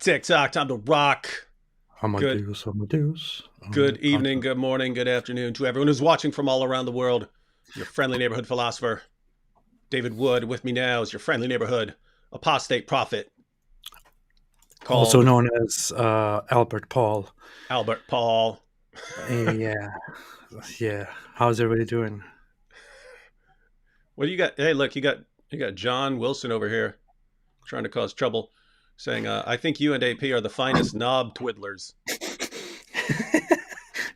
TikTok, time to rock. Good Amadeus, Amadeus. good evening, Concert. good morning, good afternoon to everyone who's watching from all around the world. Your friendly neighborhood philosopher, David Wood, with me now is your friendly neighborhood apostate prophet Also called known as Albert Paul. Albert Paul. Yeah, yeah. How's everybody doing? What do you got? Hey, look, you got John Wilson over here trying to cause trouble, saying, "I think you and AP are the finest knob twiddlers."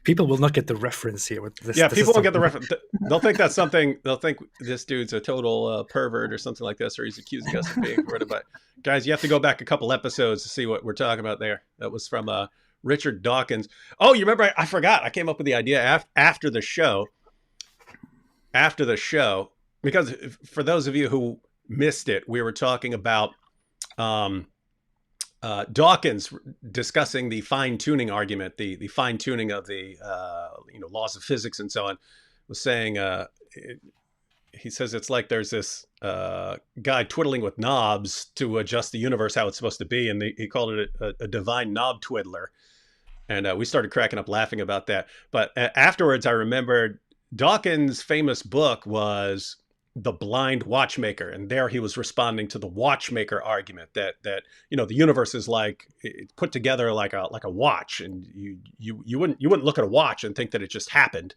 People will not get the reference here. With this, Yeah, this is people won't get the something. reference. They'll think that's something. They'll think this dude's a total pervert or something like this, or he's accusing us of being perverted. But guys, you have to go back a couple episodes to see what we're talking about there. That was from Richard Dawkins. Oh, you remember? I forgot. I came up with the idea after the show. After the show, because for those of you who missed it, we were talking about um, Dawkins discussing the fine tuning argument, the fine tuning of the laws of physics and so on, was saying he says it's like there's this guy twiddling with knobs to adjust the universe how it's supposed to be, and he called it a divine knob twiddler, and we started cracking up laughing about that. But afterwards, I remembered Dawkins' famous book was The Blind Watchmaker, and there he was responding to the watchmaker argument that the universe is like it's put together like a watch, and you wouldn't look at a watch and think that it just happened.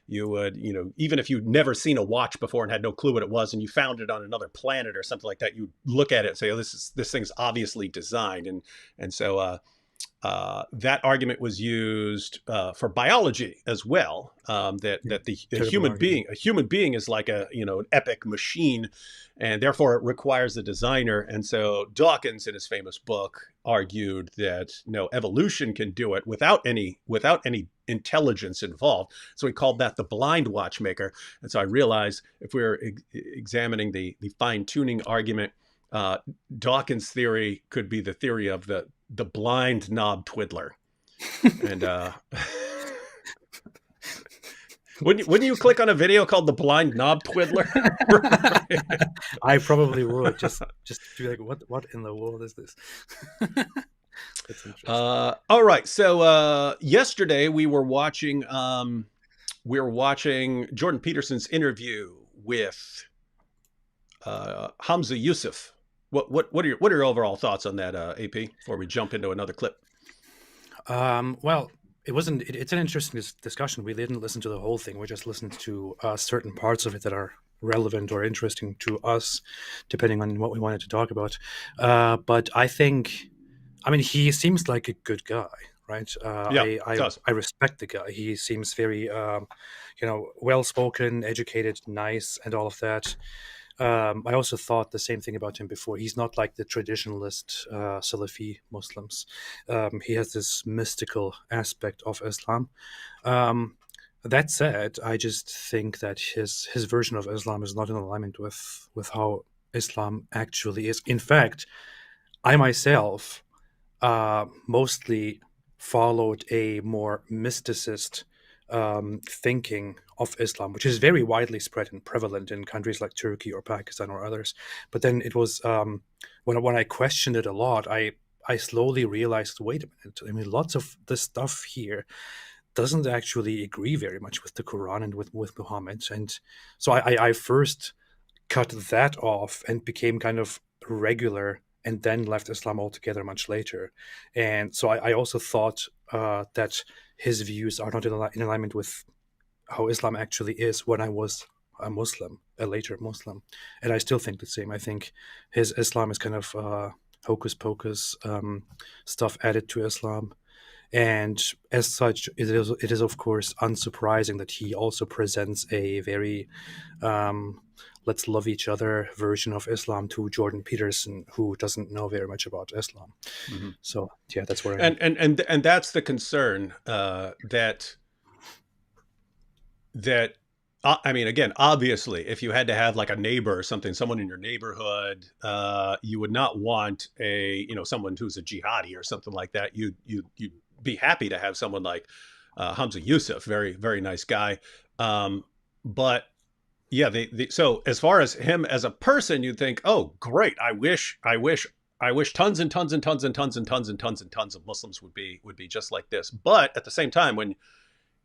You would, even if you'd never seen a watch before and had no clue what it was, and you found it on another planet or something like that, you look at it and say, "Oh, this thing's obviously designed." And so that argument was used for biology as well. Yeah, That the terrible argument. a human being is like an epic machine, and therefore it requires a designer. And so Dawkins, in his famous book, argued that no, evolution can do it without any intelligence involved. So he called that the blind watchmaker. And so I realized if we were examining the fine tuning argument, uh, Dawkins' theory could be the theory of the blind knob twiddler. And wouldn't you click on a video called the blind knob twiddler? I probably would just be like, what in the world is this? That's interesting. All right. So yesterday we were watching Jordan Peterson's interview with Hamza Yusuf. What are your overall thoughts on that, AP? Before we jump into another clip. Well, it wasn't. It's an interesting discussion. We didn't listen to the whole thing. We just listened to certain parts of it that are relevant or interesting to us, depending on what we wanted to talk about. But I mean, he seems like a good guy, right? Yeah, it does. I respect the guy. He seems very, well spoken, educated, nice, and all of that. I also thought the same thing about him before. He's not like the traditionalist Salafi Muslims. He has this mystical aspect of Islam. Um, that said, I just think that his version of Islam is not in alignment with how Islam actually is. In fact, I myself mostly followed a more mysticist thinking of Islam, which is very widely spread and prevalent in countries like Turkey or Pakistan or others. But then it was when I questioned it a lot, I slowly realized, wait a minute, I mean, lots of the stuff here doesn't actually agree very much with the Quran and with Muhammad. And so I first cut that off and became kind of regular and then left Islam altogether much later. And so I also thought that his views are not in alignment with how Islam actually is when I was a Muslim, a later Muslim. And I still think the same. I think his Islam is kind of hocus pocus stuff added to Islam. And as such, it is of course unsurprising that he also presents a very let's love each other version of Islam to Jordan Peterson, who doesn't know very much about Islam. Mhm. So yeah, that's where I am. And that's the concern that I mean, again, obviously, if you had to have like a neighbor or something, someone in your neighborhood, you would not want someone who's a jihadi or something like that. You'd be happy to have someone like Hamza Yusuf, very very nice guy. But yeah, so as far as him as a person, you'd think, oh, great. I wish I wish tons and tons and tons and tons and tons and tons and tons of Muslims would be just like this. But at the same time, when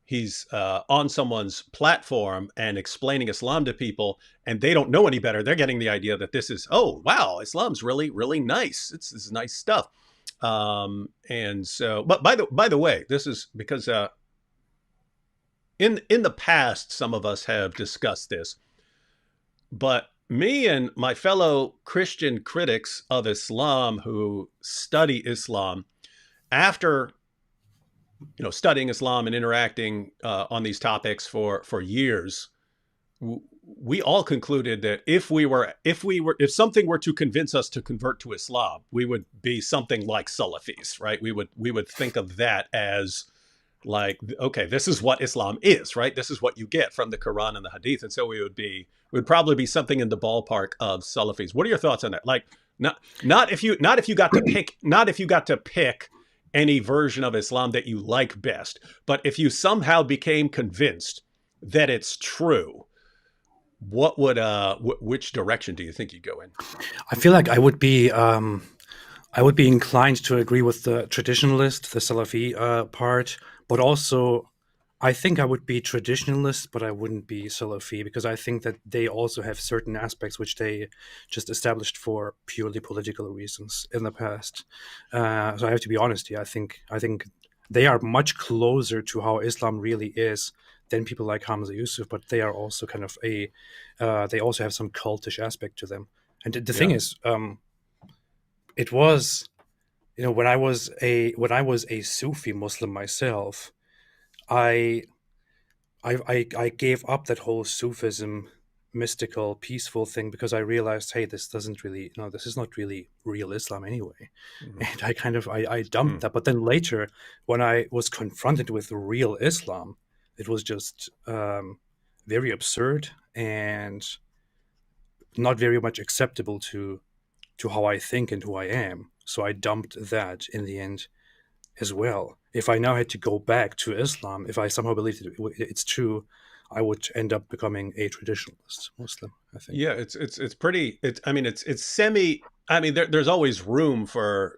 he's on someone's platform and explaining Islam to people, and they don't know any better, they're getting the idea that this is, oh wow, Islam's really really nice. This is nice stuff. And so, but by the way, this is because in the past, some of us have discussed this, but me and my fellow Christian critics of Islam who study Islam, after studying Islam and interacting on these topics for years, we all concluded that if something were to convince us to convert to Islam, we would be something like Salafis, right? We would think of that as like, okay, this is what Islam is, right? This is what you get from the Quran and the Hadith, and so we would probably be something in the ballpark of Salafis. What are your thoughts on that? Like, not if you got to pick any version of Islam that you like best, but if you somehow became convinced that it's true, what would which direction do you think you'd go in? I feel like I would be inclined to agree with the traditionalist, the Salafi part, but also I think I would be traditionalist, but I wouldn't be Salafi, because I think that they also have certain aspects which they just established for purely political reasons in the past. So I have to be honest here. I think they are much closer to how Islam really is than people like Hamza Yusuf, but they are also kind of they also have some cultish aspect to them. And the thing is, it was, when I was a Sufi Muslim myself, I gave up that whole Sufism, mystical, peaceful thing, because I realized, hey, this is not really real Islam anyway. Mm-hmm. And I dumped that. But then later, when I was confronted with real Islam, it was just very absurd and not very much acceptable to how I think and who I am. So I dumped that in the end as well. If I now had to go back to Islam, if I somehow believed it's true, I would end up becoming a traditionalist Muslim, I think. Yeah, it's pretty. It's semi. I mean, there's always room for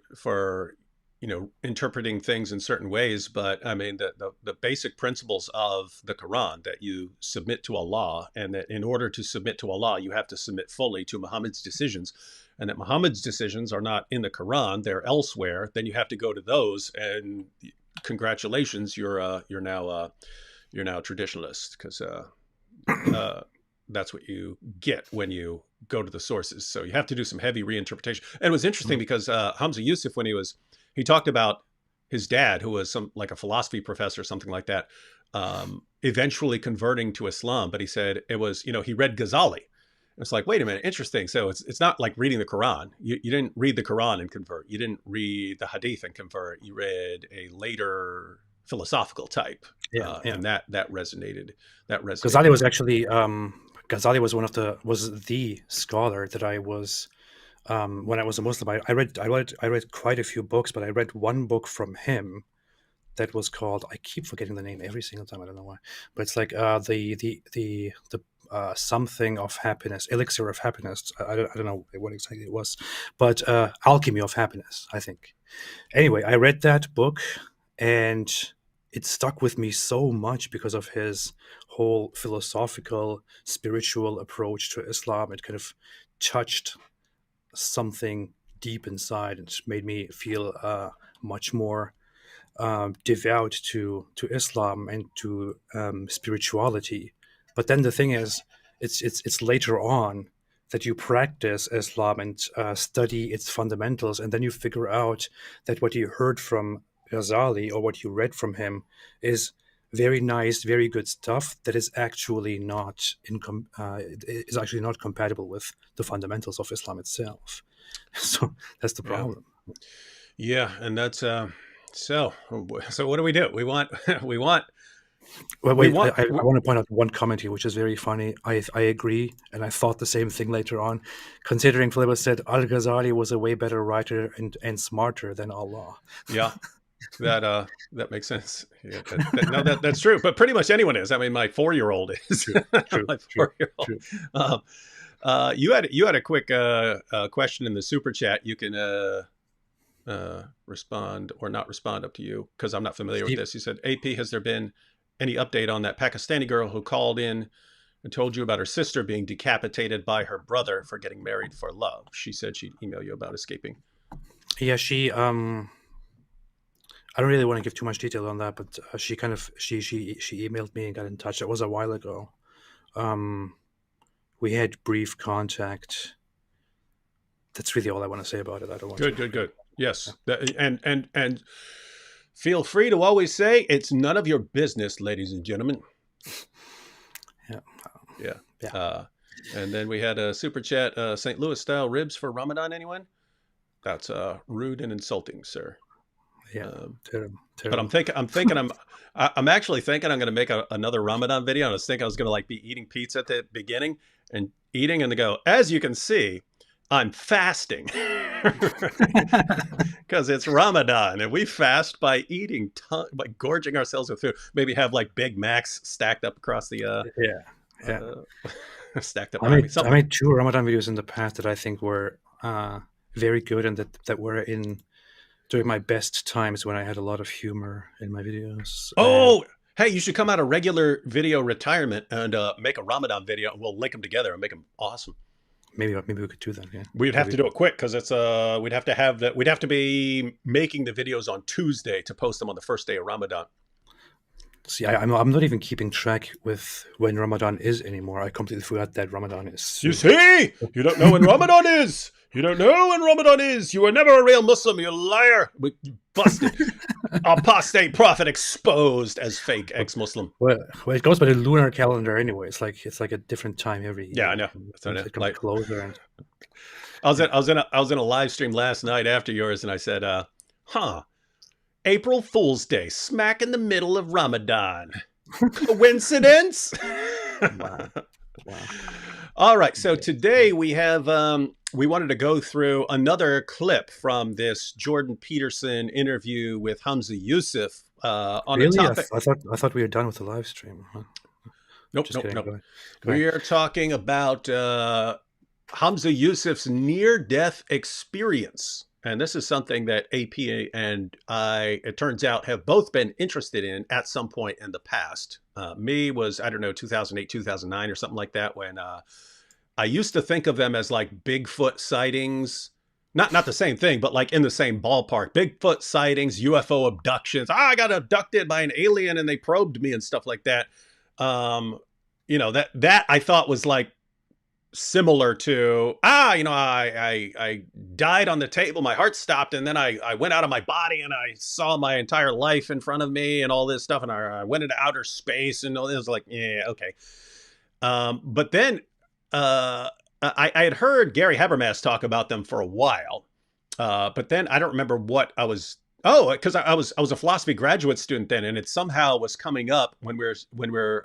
interpreting things in certain ways, but I mean the basic principles of the Quran, that you submit to Allah, and that in order to submit to Allah, you have to submit fully to Muhammad's decisions, and that Muhammad's decisions are not in the Quran, they're elsewhere. Then you have to go to those, and congratulations, you're now a traditionalist, because that's what you get when you go to the sources. So you have to do some heavy reinterpretation. And it was interesting because Hamza Yusuf, when he talked about his dad, who was like a philosophy professor, something like that, eventually converting to Islam. But he said it was, he read Ghazali. It's like, wait a minute, interesting. So it's not like reading the Quran. You didn't read the Quran and convert. You didn't read the Hadith and convert. You read a later philosophical type, and that resonated. Ghazali was actually Ghazali was the scholar that I was when I was a Muslim. I read quite a few books, but I read one book from him that was called, I keep forgetting the name every single time. I don't know why, but it's like the something of happiness, elixir of happiness. I don't know what exactly it was, but alchemy of happiness, I think. Anyway, I read that book, and it stuck with me so much because of his whole philosophical, spiritual approach to Islam. It kind of touched something deep inside and made me feel much more devout to Islam and to spirituality. But then the thing is, it's later on that you practice Islam and study its fundamentals, and then you figure out that what you heard from Ghazali or what you read from him is very nice, very good stuff that is actually not compatible with the fundamentals of Islam itself. So that's the problem. Yeah, and that's so what do? We want Well, wait, I want to point out one comment here, which is very funny. I agree, and I thought the same thing later on, considering Philippa said Al-Ghazali was a way better writer and smarter than Allah. Yeah, that makes sense. Yeah, that's true. But pretty much anyone is. I mean, my 4-year-old is. True, my 4-year-old. You had a quick question in the super chat. You can respond or not respond, up to you, because I'm not familiar with Steve, this. You said, AP, has there been any update on that Pakistani girl who called in and told you about her sister being decapitated by her brother for getting married for love? She said she'd email you about escaping. yeah, she I don't really want to give too much detail on that, but she emailed me and got in touch. That was a while ago. We had brief contact. That's really all I want to say about it. I don't want to. Good. Yes. And feel free to always say it's none of your business, ladies and gentlemen. Yeah. Yeah. And then we had a super chat, St. Louis style ribs for Ramadan, anyone? That's rude and insulting, sir. Yeah. Terrible. But I'm actually thinking I'm going to make another Ramadan video. I was thinking I was going to be eating pizza at the beginning and eating, and to go, as you can see, I'm fasting because it's Ramadan and we fast by eating, by gorging ourselves with food. Maybe have Big Macs stacked up across the stacked up. I made 2 Ramadan videos in the past that I think were very good, and that were during my best times when I had a lot of humor in my videos. Oh, hey, you should come out of regular video retirement and make a Ramadan video. We'll link them together and make them awesome. Maybe we could do that. Yeah, we'd have to do it quick because it's we'd have to be making the videos on Tuesday to post them on the first day of Ramadan. See, I'm not even keeping track with when Ramadan is anymore. I completely forgot that Ramadan is soon. You see, you don't know when Ramadan is. You don't know when Ramadan is. You were never a real Muslim, you liar. We busted. Apostate prophet exposed as fake ex-Muslim. Well, it goes by the lunar calendar anyway. It's like a different time every year. Yeah, I know. It comes closer. And I was in a live stream last night after yours, and I said, April Fool's Day, smack in the middle of Ramadan. Coincidence? Wow. All right. So today we have, we wanted to go through another clip from this Jordan Peterson interview with Hamza Yusuf on a topic. I thought we were done with the live stream. Huh? Nope. We are talking about Hamza Yusuf's near-death experience. And this is something that AP and I, it turns out, have both been interested in at some point in the past. Me was, 2008, 2009 or something like that, when I used to think of them as Bigfoot sightings. Not the same thing, but in the same ballpark. Bigfoot sightings, UFO abductions. I got abducted by an alien and they probed me and stuff like that. That I thought was similar to I died on the table, my heart stopped, and then I went out of my body and I saw my entire life in front of me and all this stuff, and I went into outer space, and it was yeah, okay. But then I had heard Gary Habermas talk about them for a while, but then I don't remember what I was. Oh, because I was a philosophy graduate student then, and it somehow was coming up when we're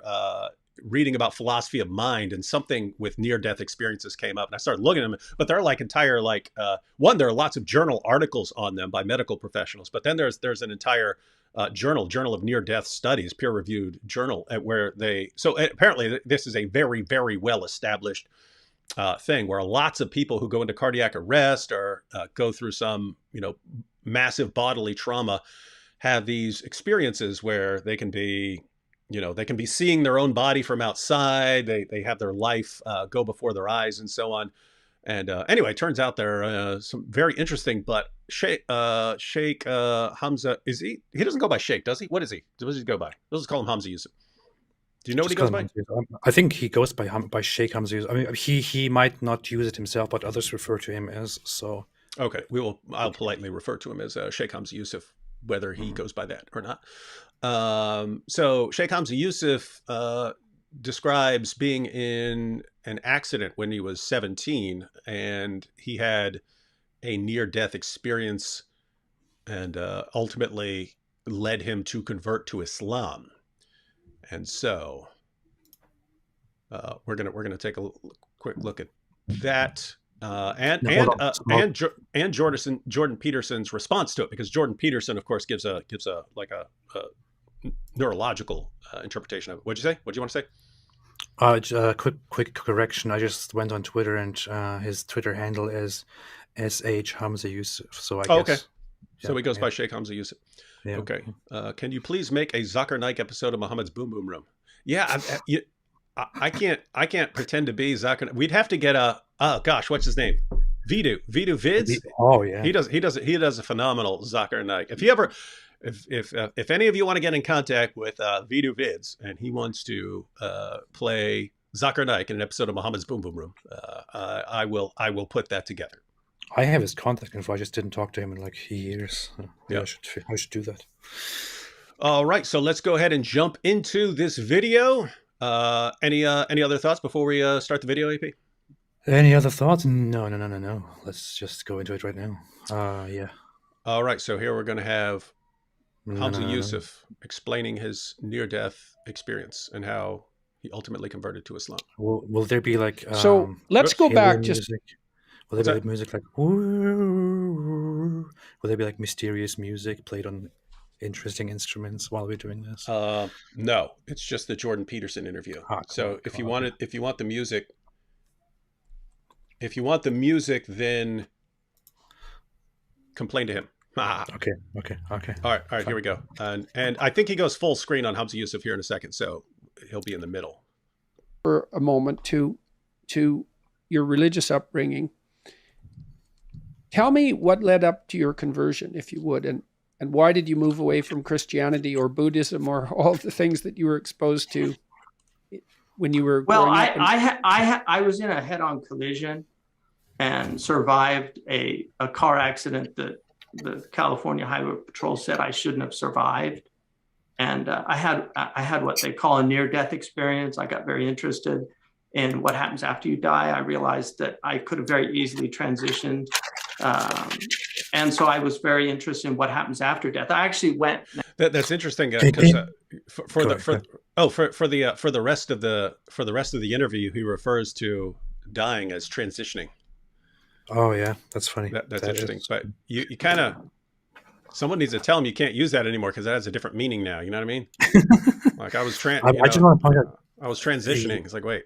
reading about philosophy of mind, and something with near-death experiences came up, and I started looking at them. But they're entire one. There are lots of journal articles on them by medical professionals, but then there's an entire journal of near-death studies, peer-reviewed journal, where they. So apparently, this is a very, very well-established thing where lots of people who go into cardiac arrest or go through some massive bodily trauma have these experiences where they can be. They can be seeing their own body from outside. They have their life go before their eyes and so on. And anyway, it turns out there are some very interesting. But Sheikh Hamza, he doesn't go by Sheikh, does he? What is he? What does he go by? Let's just call him Hamza Yusuf. Do you know what he goes by? I think he goes by Sheikh Hamza Yusuf. I mean, he might not use it himself, but others refer to him as so. Okay, I'll politely refer to him as Sheikh Hamza Yusuf, whether he goes by that or not. So Sheikh Hamza Yusuf describes being in an accident when he was 17, and he had a near-death experience, and ultimately led him to convert to Islam. And so we're gonna take a quick look at that. And Jordan Peterson's response to it, because Jordan Peterson, of course, gives a neurological interpretation of it. What'd you say? What do you want to say? Quick correction. I just went on Twitter, and his Twitter handle is Hamza Yusuf. So I Oh, okay. guess, So yeah, he goes yeah, by Sheikh Hamza Yusuf. yeah. Okay. Can you please make a Zakir Naik episode of Muhammad's Boom Boom Room? Yeah, I can't pretend to be Zakir. We'd have to get a, oh gosh, what's his name? Vidu Vids. Oh yeah. He does a phenomenal Zakir Naik. If you ever, if any of you want to get in contact with Vidu Vids and he wants to play Zakir Naik in an episode of Muhammad's Boom Boom Room, I will put that together. I have his contact info. I just didn't talk to him in like years. Yeah. I should do that. All right, so let's go ahead and jump into this video. Any other thoughts before we start the video, AP? Any other thoughts? No. Let's just go into it right now. Yeah. All right, so here we're going to have Hamza No. Yusuf explaining his near-death experience and how he ultimately converted to Islam. Will there be like So let's go back music? just Will there be music like will there be like mysterious music played on interesting instruments while we're doing this? No, it's just the Jordan Peterson interview. So if you want the music, then complain to him. Okay. All right, here we go. And I think he goes full screen on Hamza Yusuf here in a second, so he'll be in the middle. for a moment to your religious upbringing. Tell me what led up to your conversion, if you would, and why did you move away from Christianity or Buddhism or all the things that you were exposed to when you were Well, growing up? I was in a head-on collision and survived a car accident that the California Highway Patrol said I shouldn't have survived. And I had what they call a near-death experience. I got very interested in what happens after you die. I realized that I could have very easily transitioned. And so I was very interested in what happens after death. I actually went. That's interesting because for the rest of the interview, he refers to dying as transitioning. Oh yeah, that's funny. That's interesting. But you kind of, someone needs to tell him you can't use that anymore because that has a different meaning now. You know what I mean? Like I just want to point out. I was transitioning. It's like, wait.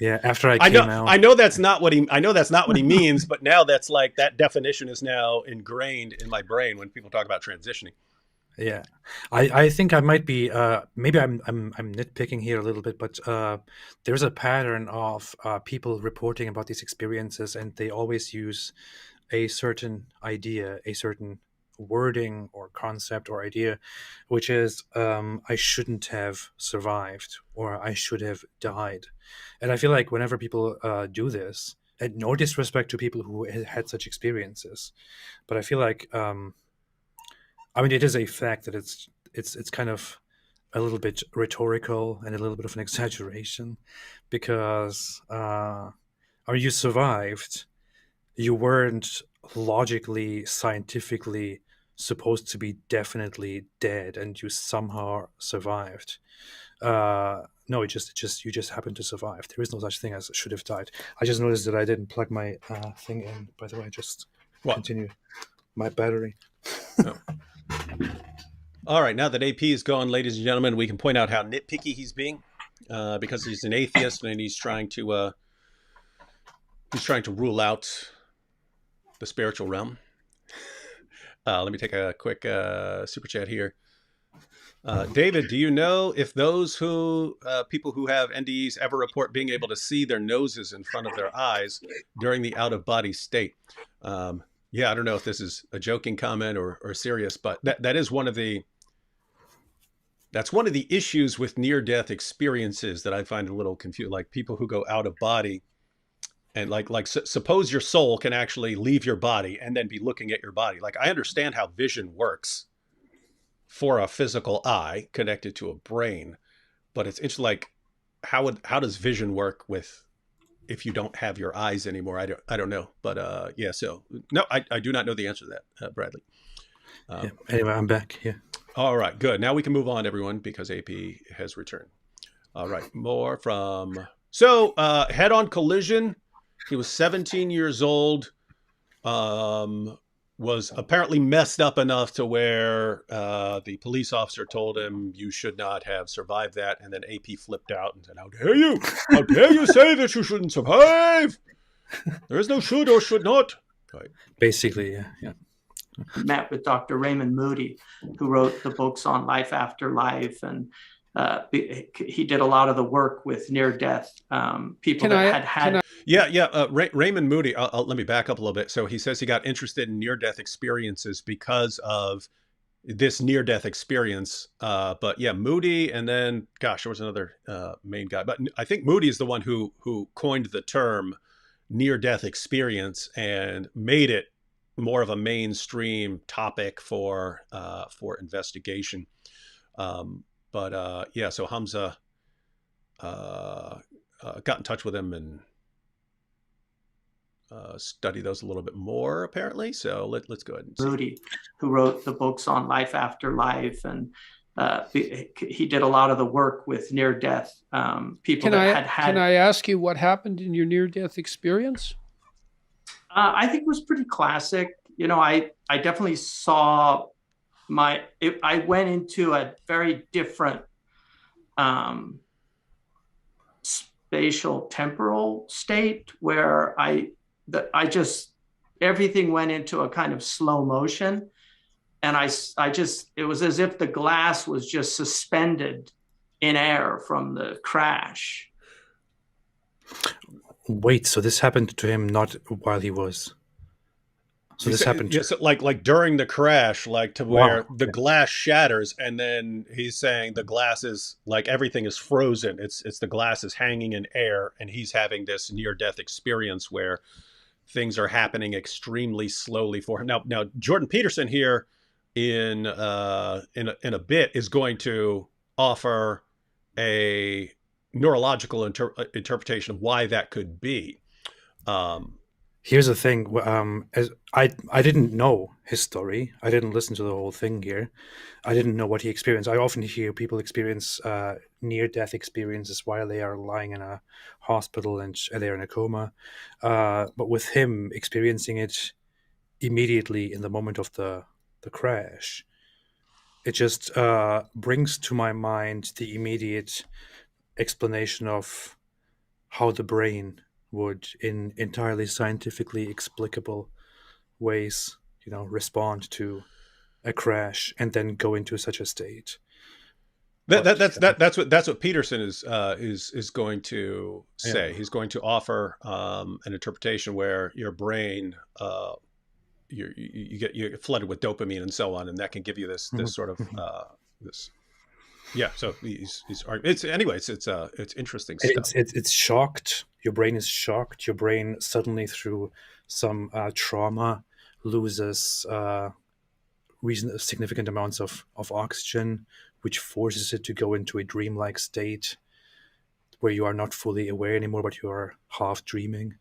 Yeah, after I came out. I know that's not what he means, but now that's like that definition is now ingrained in my brain when people talk about transitioning. Yeah, I think I might be maybe I'm nitpicking here a little bit, but there's a pattern of people reporting about these experiences, and they always use a certain idea, a certain wording or concept or idea, which is I shouldn't have survived or I should have died. And I feel like whenever people do this, and no disrespect to people who had such experiences, but I feel like I mean, it is a fact that it's kind of a little bit rhetorical and a little bit of an exaggeration, because I mean, you survived. You weren't logically, scientifically supposed to be definitely dead, and you somehow survived. No, you just happened to survive. There is no such thing as should have died. I just noticed that I didn't plug my thing in. By the way, continue my battery. Oh. All right, now that AP is gone, ladies and gentlemen, we can point out how nitpicky he's being because he's an atheist and he's trying to rule out the spiritual realm. Let me take a quick super chat here. David, do you know if those people who have NDEs ever report being able to see their noses in front of their eyes during the out-of-body state? Yeah, I don't know if this is a joking comment or serious, but that is one of the issues with near-death experiences that I find a little confusing. Like people who go out of body, and suppose your soul can actually leave your body and then be looking at your body. Like I understand how vision works for a physical eye connected to a brain, but it's like how does vision work with if you don't have your eyes anymore? I don't know, but yeah. So no, I do not know the answer to that, Bradley. Yeah. Anyway, I'm back. Yeah. All right, good. Now we can move on, everyone, because AP has returned. All right, more from head-on collision. He was 17 years old. was apparently messed up enough to where the police officer told him you should not have survived that, and then AP flipped out and said, "How dare you? How dare you say that you shouldn't survive? There is no should or should not." Right. Basically, yeah. Met with Dr. Raymond Moody, who wrote the books on life after life, and he did a lot of the work with near-death people had. Raymond Moody. Let me back up a little bit. So he says he got interested in near-death experiences because of this near-death experience. But yeah, Moody, and then gosh, there was another main guy, but I think Moody is the one who coined the term near-death experience and made it more of a mainstream topic for investigation. So Hamza got in touch with him and study those a little bit more, apparently. So let's go ahead and see. Moody, who wrote the books on life after life, and he did a lot of the work with near-death people had. Can I ask you what happened in your near-death experience? I think it was pretty classic. You know, I definitely saw I went into a very different spatial temporal state where everything went into a kind of slow motion. And it was as if the glass was just suspended in air from the crash. Wait, so this happened to him not while he was... So this happened to... Yes, like during the crash, like to where the glass shatters, and then he's saying the glass is like everything is frozen. It's the glass is hanging in air, and he's having this near-death experience where things are happening extremely slowly for him. Now Jordan Peterson here in a bit is going to offer a neurological interpretation of why that could be. Here's the thing. As I didn't know his story. I didn't listen to the whole thing here. I didn't know what he experienced. I often hear people experience near-death experiences while they are lying in a hospital and they're in a coma. But with him experiencing it immediately in the moment of the crash, it just brings to my mind the immediate explanation of how the brain would, in entirely scientifically explicable ways, respond to a crash and then go into such a state. That's what Peterson is going to say. Yeah. He's going to offer an interpretation where your brain you get flooded with dopamine and so on, and that can give you this sort of this. Yeah, so it's interesting stuff. It's shocked. Your brain is shocked. Your brain suddenly, through some trauma, loses significant amounts of oxygen, which forces it to go into a dreamlike state where you are not fully aware anymore, but you are half dreaming.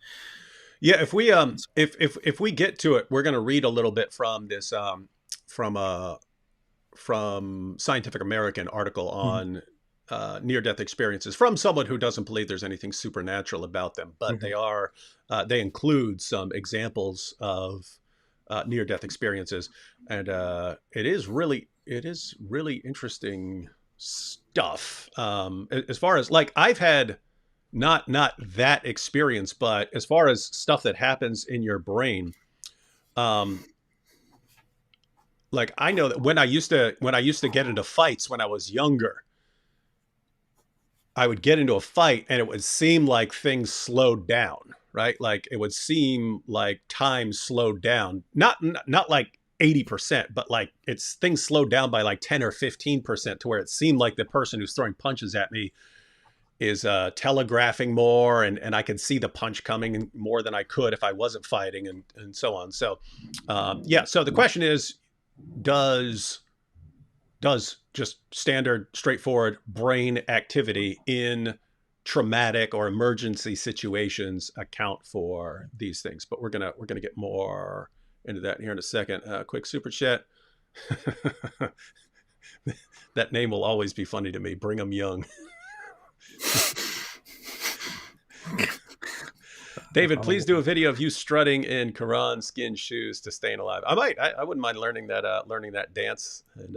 Yeah, if we get to it, we're going to read a little bit from this from Scientific American article on near-death experiences from someone who doesn't believe there's anything supernatural about them, but they include some examples of near-death experiences, and it is really interesting stuff. As far as like I've had not that experience, but as far as stuff that happens in your brain, like I know that when I used to get into fights when I was younger, I would get into a fight and it would seem like things slowed down, right? Like it would seem like time slowed down, not like 80%, but like things slowed down by like 10 or 15% to where it seemed like the person who's throwing punches at me is telegraphing more, and I could see the punch coming more than I could if I wasn't fighting, and so on. So so the question is, does just standard straightforward brain activity in traumatic or emergency situations account for these things? But we're gonna get more into that here in a second. Quick super chat. That name will always be funny to me. Brigham Young. David, please do a video of you strutting in Quran skin shoes to Staying Alive. I wouldn't mind learning that dance and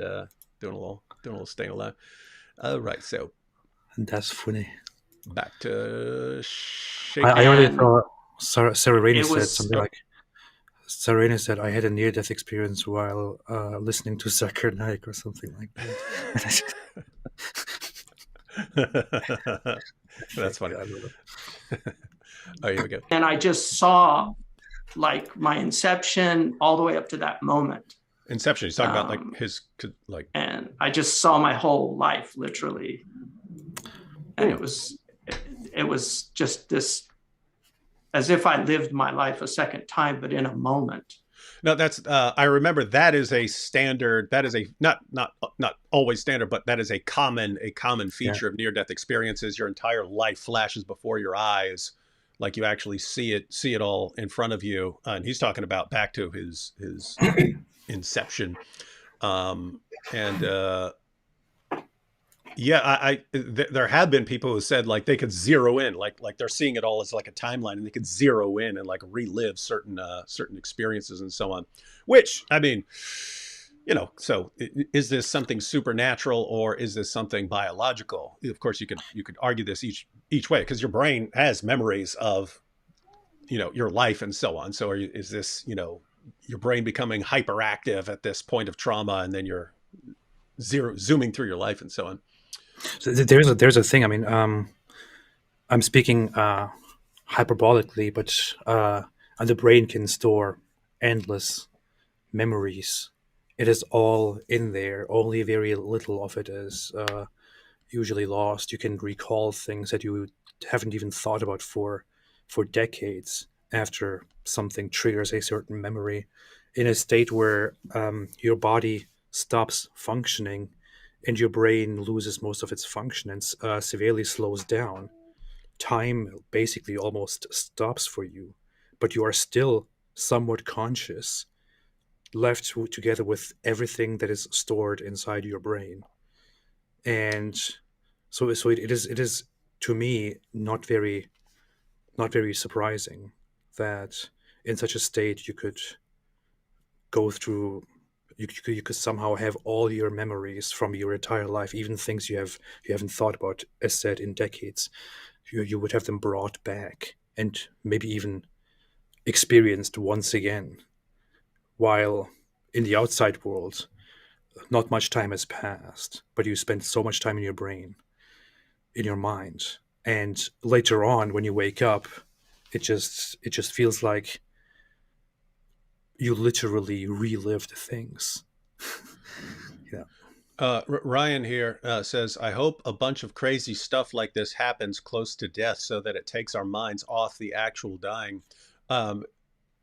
doing a little Staying Alive. All right, so that's funny. Back to I already saw Sarah Rainey said was- something like, Sarah Rainey said, I had a near-death experience while listening to Zakir Naik or something like that. That's funny. Oh, here we go. And I just saw like my inception all the way up to that moment. Inception. He's talking about like his like. And I just saw my whole life literally, and it was just this, as if I lived my life a second time, but in a moment. No, that's I remember that is a standard. That is a not always standard, but that is a common feature of near-death experiences. Your entire life flashes before your eyes, like you actually see it all in front of you. And he's talking about back to his inception, there have been people who said like they could zero in, like they're seeing it all as like a timeline, and they could zero in and like relive certain experiences and so on. Which, I mean, so is this something supernatural or is this something biological? Of course, you could argue this each way, because your brain has memories of your life and so on. So is this your brain becoming hyperactive at this point of trauma, and then you're zooming through your life and so on? So there's a thing. I mean, I'm speaking hyperbolically, but the brain can store endless memories. It is all in there. Only very little of it is usually lost. You can recall things that you haven't even thought about for decades after something triggers a certain memory, in a state where your body stops functioning and your brain loses most of its function and severely slows down. Time basically almost stops for you, but you are still somewhat conscious, left together with everything that is stored inside your brain. And so it is to me not very surprising that in such a state you could go through, you could somehow have all your memories from your entire life, even things you haven't thought about, as said, in decades. You would have them brought back and maybe even experienced once again, while in the outside world not much time has passed, but you spent so much time in your brain, in your mind, and later on when you wake up, it just feels like you literally relived things. Yeah. Ryan here says, I hope a bunch of crazy stuff like this happens close to death so that it takes our minds off the actual dying.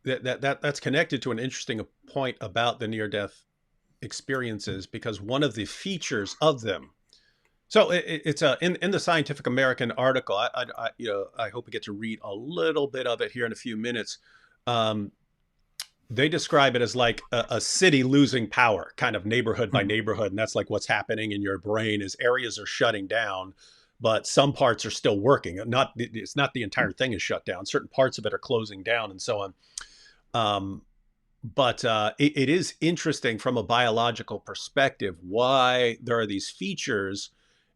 That's connected to an interesting point about the near-death experiences, because one of the features of them, so it's in the Scientific American article, I hope we get to read a little bit of it here in a few minutes. They describe it as like a city losing power, kind of neighborhood by neighborhood. And that's like what's happening in your brain is areas are shutting down, but some parts are still working. It's not the entire thing is shut down. Certain parts of it are closing down and so on. But it is interesting from a biological perspective why there are these features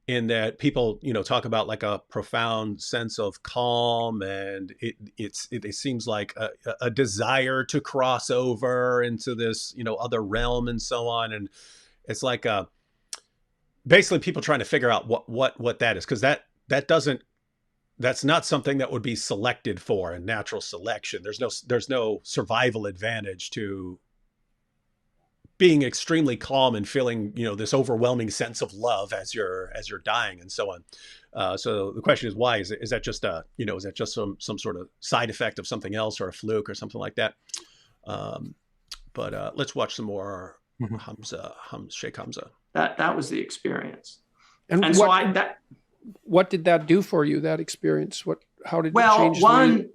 in that people, talk about like a profound sense of calm, and it seems like a desire to cross over into this, other realm and so on. And it's like basically people trying to figure out what that is, because that's not something that would be selected for in natural selection. There's no survival advantage to being extremely calm and feeling, this overwhelming sense of love as you're dying and so on. So the question is, why is that just is that just some sort of side effect of something else or a fluke or something like that? But let's watch some more Sheikh Hamza. That was the experience. And what did that do for you, that experience? How did it change? One,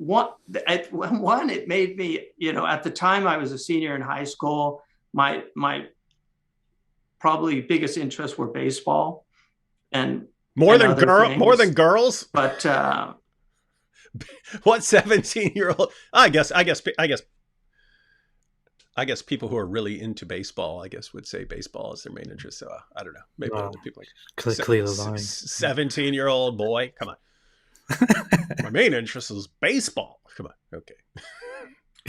it made me, at the time I was a senior in high school, my probably biggest interests were baseball and more than girls, but what 17-year-old? I guess people who are really into baseball, I guess, would say baseball is their main interest. So I don't know. Maybe other people like Clear the line. 17-year-old boy. Come on. My main interest is baseball. Come on. Okay.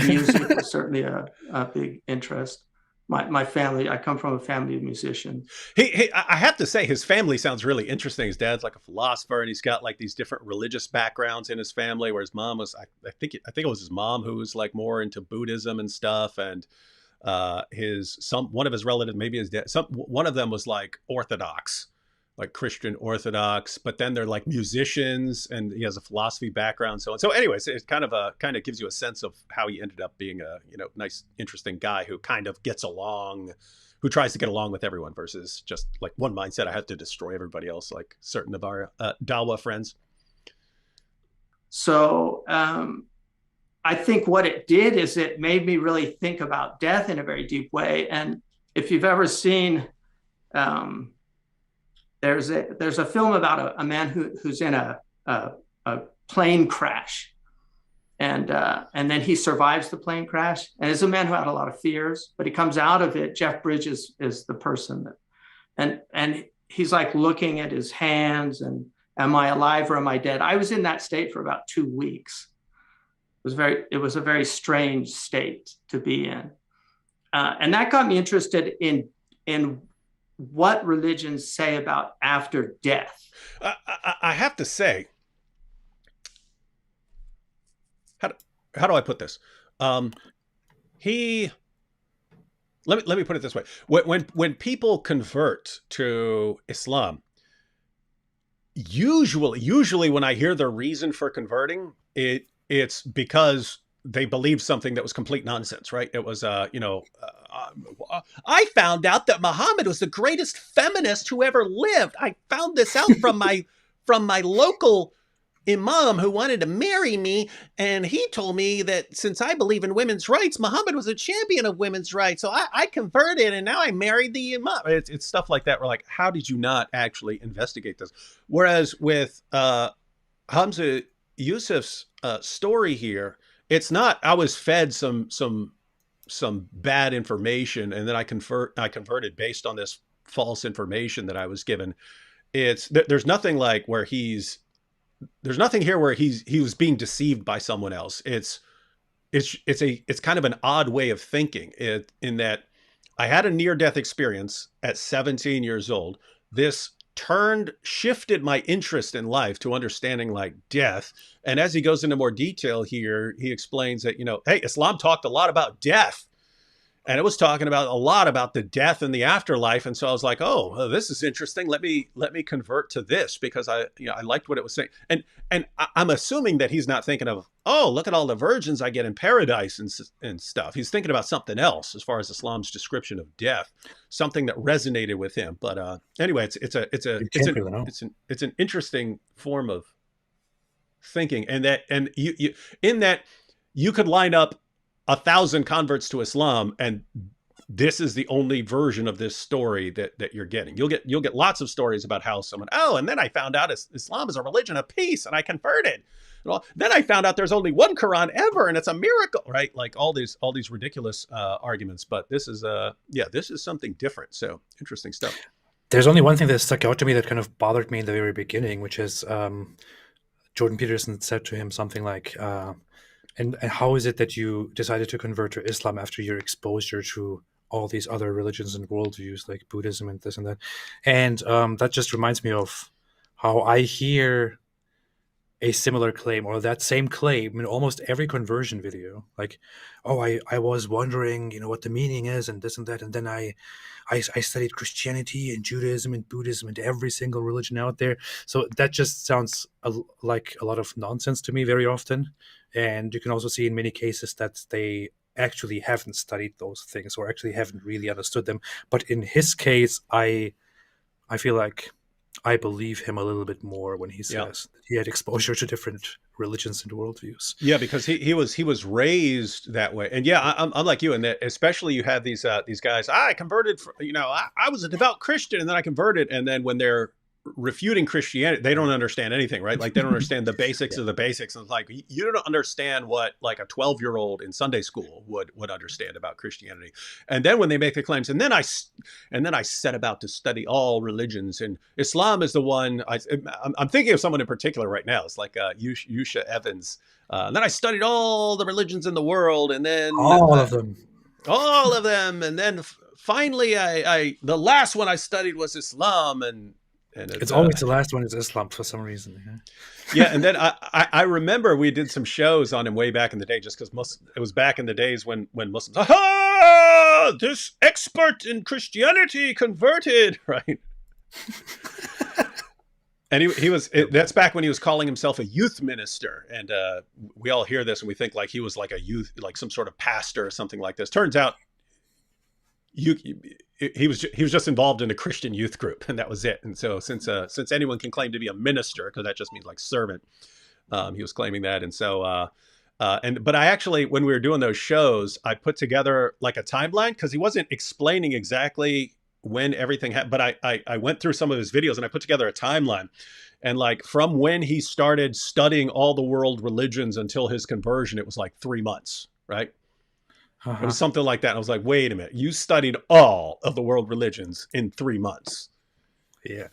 Music was certainly a big interest. My family, I come from a family of musicians. I have to say, his family sounds really interesting. His dad's like a philosopher, and he's got like these different religious backgrounds in his family. Where his mom was, I think it was his mom who was like more into Buddhism and stuff, and one of his relatives, maybe his dad, one of them was like Orthodox, like Christian Orthodox, but then they're like musicians, and he has a philosophy background. So anyways, it kind of gives you a sense of how he ended up being a, nice, interesting guy who kind of gets along, who tries to get along with everyone versus just like one mindset. I have to destroy everybody else, like certain of our Dawa friends. So I think what it did is it made me really think about death in a very deep way. And if you've ever seen, there's a film about a man who's in a plane crash, and then he survives the plane crash. And is a man who had a lot of fears, but he comes out of it. Jeff Bridges is the person and he's like looking at his hands and, am I alive or am I dead? I was in that state for about 2 weeks. It was a very strange state to be in, and that got me interested in what religions say about after death. I have to say, how do I put this? Let me put it this way: when people convert to Islam, usually when I hear the reason for converting, it's because they believed something that was complete nonsense, right? It was, I found out that Muhammad was the greatest feminist who ever lived. I found this out from my local imam who wanted to marry me, and he told me that since I believe in women's rights, Muhammad was a champion of women's rights. So I converted, and now I married the imam. It's stuff like that. We're like, how did you not actually investigate this? Whereas with Hamza Yusuf's story here, it's not, I was fed some bad information, and then I converted based on this false information that I was given. There's nothing like where there's nothing here where he was being deceived by someone else. It's kind of an odd way of thinking, in that I had a near-death experience at 17 years old. This shifted my interest in life to understanding like death. And as he goes into more detail here, he explains that, hey, Islam talked a lot about death, and it was talking about a lot about the death and the afterlife. And so I was like, oh, this is interesting. Let me convert to this, because I liked what it was saying. And I'm assuming that he's not thinking of, oh, look at all the virgins I get in paradise and stuff. He's thinking about something else as far as Islam's description of death, something that resonated with him. But anyway, it's an interesting form of thinking, and you could line up 1,000 converts to Islam, and this is the only version of this story that you're getting. You'll get lots of stories about how someone, and then I found out Islam is a religion of peace, and I converted. Then I found out there's only one Quran ever, and it's a miracle, right? Like all these ridiculous arguments. But this is something different. So interesting stuff. There's only one thing that stuck out to me that kind of bothered me in the very beginning, which is Jordan Peterson said to him something like, And how is it that you decided to convert to Islam after your exposure to all these other religions and worldviews like Buddhism and this and that? And that just reminds me of how I hear a similar claim, or that same claim, in almost every conversion video. Like, oh, I was wondering, what the meaning is and this and that. And then I studied Christianity and Judaism and Buddhism and every single religion out there. So that just sounds like a lot of nonsense to me very often. And you can also see in many cases that they actually haven't studied those things, or actually haven't really understood them. But in his case, I feel like I believe him a little bit more when he says that he had exposure to different religions and worldviews. Yeah, because he was raised that way. And I'm like you, and that especially you have these guys. I converted, I was a devout Christian, and then I converted, and then when they're refuting Christianity, they don't understand anything, right? Like they don't understand the basics of the basics. And it's like, you don't understand what like a 12-year-old in Sunday school would understand about Christianity. And then when they make the claims, and then I set about to study all religions, and Islam is the one I'm thinking of someone in particular right now. It's like Yusha Evans. And then I studied all the religions in the world, and then all of them. And then finally, the last one I studied was Islam, and it's always the last one is Islam for some reason. Yeah, and then I remember we did some shows on him way back in the day, just because it was back in the days when Muslims, this expert in Christianity converted, right? And he was, that's back when he was calling himself a youth minister. And we all hear this and we think like he was like a youth, like some sort of pastor or something like this. Turns out he was just involved in a Christian youth group, and that was it. And so since anyone can claim to be a minister, because that just means like servant, he was claiming that. And so but I actually, when we were doing those shows, I put together like a timeline, because he wasn't explaining exactly when everything happened, but I went through some of his videos and I put together a timeline, and like from when he started studying all the world religions until his conversion, it was like 3 months, right? It was something like that. And I was like, wait a minute, you studied all of the world religions in 3 months? Yeah.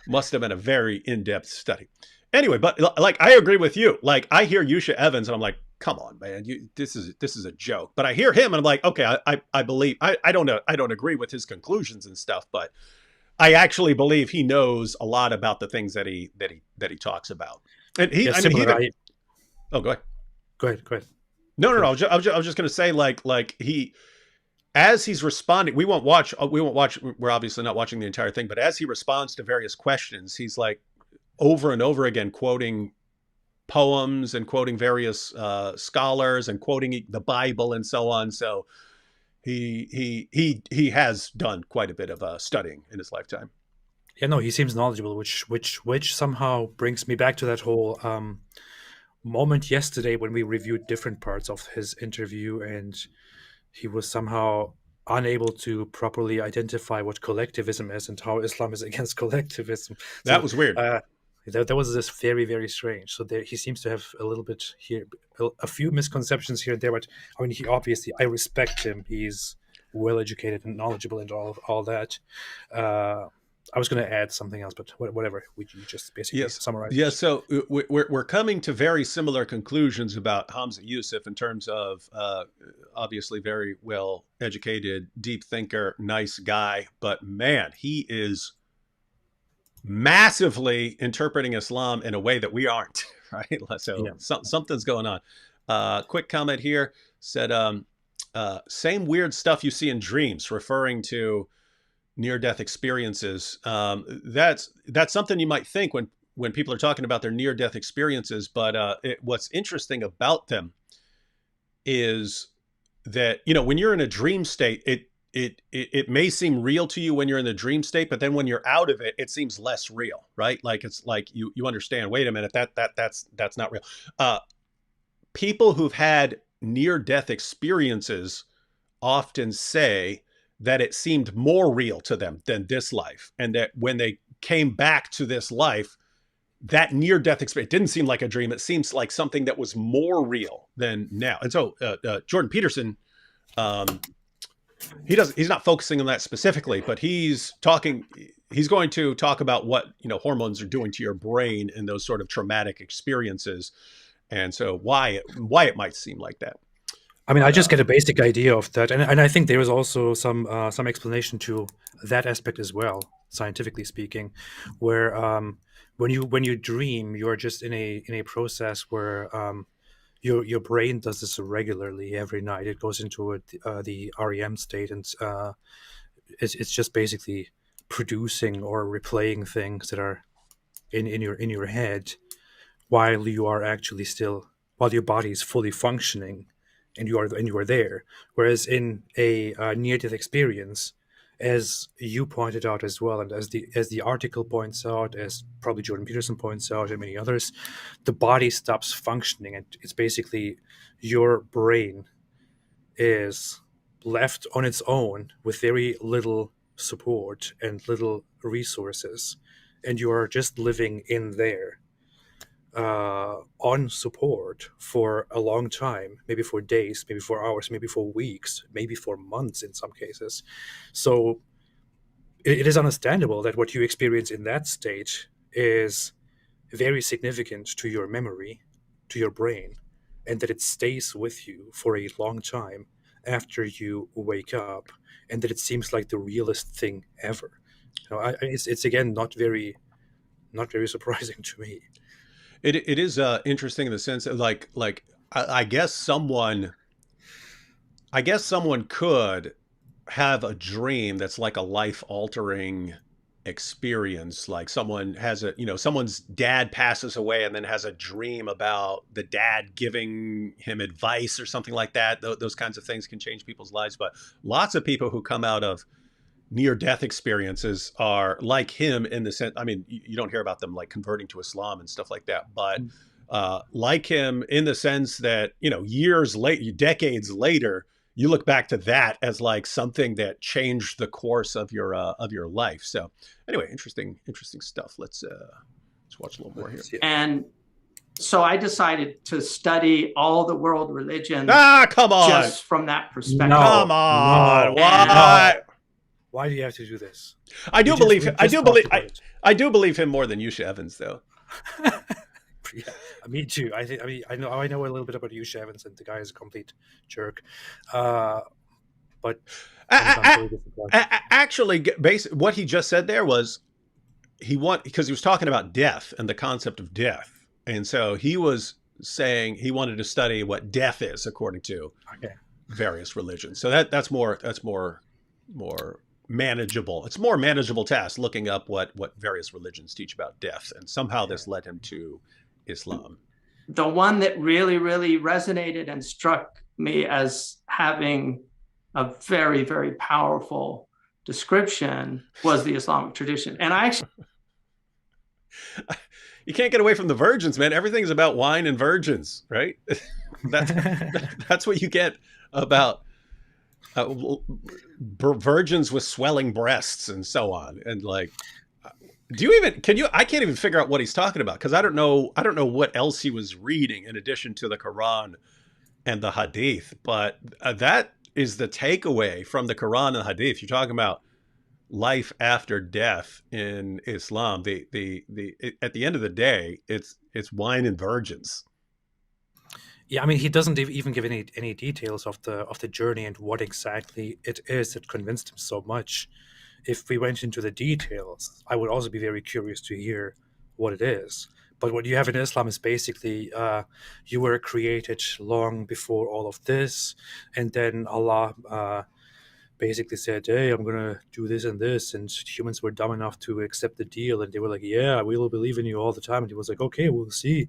Must have been a very in-depth study. Anyway, but like, I agree with you. Like, I hear Yusha Evans and I'm like, come on, man, this is a joke. But I hear him and I'm like, okay, I believe, I don't agree with his conclusions and stuff, but I actually believe he knows a lot about the things that he talks about. And he, oh, go ahead. Go ahead. No. I was just going to say, like he, as he's responding, we won't watch. We're obviously not watching the entire thing, but as he responds to various questions, he's like over and over again quoting poems and quoting various scholars and quoting the Bible and so on. So he has done quite a bit of studying in his lifetime. Yeah, no, he seems knowledgeable, which somehow brings me back to that whole moment yesterday when we reviewed different parts of his interview, and he was somehow unable to properly identify what collectivism is and how Islam is against collectivism. That was weird. That was just very, very strange. So he seems to have a little bit here, a few misconceptions here and there. But I mean, I respect him. He's well educated and knowledgeable and all that. I was going to add something else, but whatever. You just basically summarized. Yeah, so we're coming to very similar conclusions about Hamza Yusuf in terms of obviously very well educated, deep thinker, nice guy. But man, he is massively interpreting Islam in a way that we aren't, right? So something's going on. Quick comment here said, same weird stuff you see in dreams, referring to near-death experiences. That's something you might think when people are talking about their near-death experiences, but what's interesting about them is that, when you're in a dream state, it may seem real to you when you're in the dream state, but then when you're out of it, it seems less real, right? Like it's like you understand, wait a minute, that's not real. People who've had near-death experiences often say that it seemed more real to them than this life. And that when they came back to this life, that near-death experience didn't seem like a dream. It seems like something that was more real than now. And so Jordan Peterson, he's not focusing on that specifically, but he's going to talk about what, hormones are doing to your brain in those sort of traumatic experiences. And so why it might seem like that. I mean, I just get a basic idea of that, and I think there is also some explanation to that aspect as well, scientifically speaking, where when you dream, you're just in a process where your brain does this regularly every night. It goes into the REM state, and it's just basically producing or replaying things that are in your head while you are actually while your body is fully functioning. And you are there. Whereas in a near-death experience, as you pointed out as well, and as the article points out, as probably Jordan Peterson points out, and many others, the body stops functioning, and it's basically your brain is left on its own with very little support and little resources, and you are just living in there on support for a long time, maybe for days, maybe for hours, maybe for weeks, maybe for months in some cases. So it is understandable that what you experience in that state is very significant to your memory, to your brain, and that it stays with you for a long time after you wake up, and that it seems like the realest thing ever. It's again not very surprising to me. It is interesting in the sense that I guess someone could have a dream that's like a life altering experience. Like someone has someone's dad passes away and then has a dream about the dad giving him advice or something like that. Those kinds of things can change people's lives. But lots of people who come out of near-death experiences are like him in the sense, I mean, you don't hear about them like converting to Islam and stuff like that, but like him in the sense that, years later, decades later, you look back to that as like something that changed the course of your life. So anyway, interesting stuff. Let's watch a little more here. And so I decided to study all the world religions. Come on. Just from that perspective. No, come on. no, Why? Why do you have to do this? I do believe him more than Yusha Evans, though. Yeah, me too. I know a little bit about Yusha Evans, and the guy is a complete jerk. But actually, what he just said there was because he was talking about death and the concept of death, and so he was saying he wanted to study what death is according to various religions. So that's more manageable. It's more manageable task looking up what various religions teach about death, and somehow this led him to Islam. The one that really, really resonated and struck me as having a very, very powerful description was the Islamic tradition. And I actually... You can't get away from the virgins, man. Everything's about wine and virgins, right? That's what you get about virgins with swelling breasts and so on. And like, I can't even figure out what he's talking about, because I don't know what else he was reading in addition to the Quran and the Hadith. But that is the takeaway from the Quran and the Hadith. You're talking about life after death in Islam. At the end of the day, it's wine and virgins. Yeah, I mean, he doesn't even give any details of the journey and what exactly it is that convinced him so much. If we went into the details, I would also be very curious to hear what it is. But what you have in Islam is basically you were created long before all of this, and then Allah basically said, hey, I'm going to do this and this, and humans were dumb enough to accept the deal, and they were like, yeah, we will believe in you all the time. And he was like, okay, we'll see.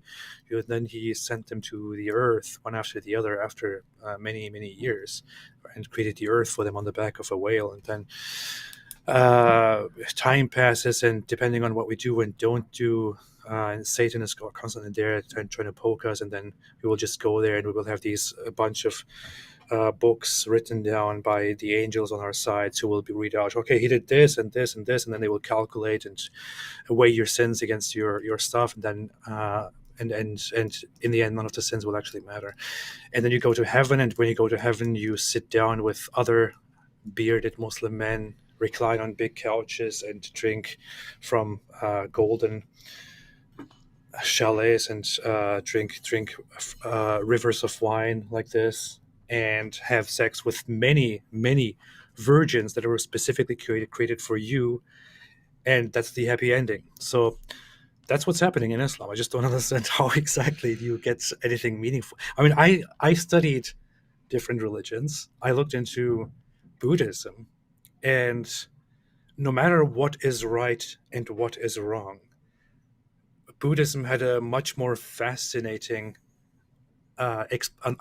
And then he sent them to the earth, one after the other, after many, many years, and created the earth for them on the back of a whale. And then time passes, and depending on what we do and don't do, and Satan is constantly there trying to poke us, and then we will just go there and we will have a bunch of books written down by the angels on our sides who will read out, okay, he did this and this and this, and then they will calculate and weigh your sins against your stuff, and then and in the end, none of the sins will actually matter. And then you go to heaven, and when you go to heaven, you sit down with other bearded Muslim men, recline on big couches, and drink from golden chalets, and drink rivers of wine like this, and have sex with many, many virgins that were specifically created for you, and that's the happy ending. So that's what's happening in Islam. I just don't understand how exactly you get anything meaningful. I mean, I studied different religions. I looked into Buddhism, and no matter what is right and what is wrong, Buddhism had a much more fascinating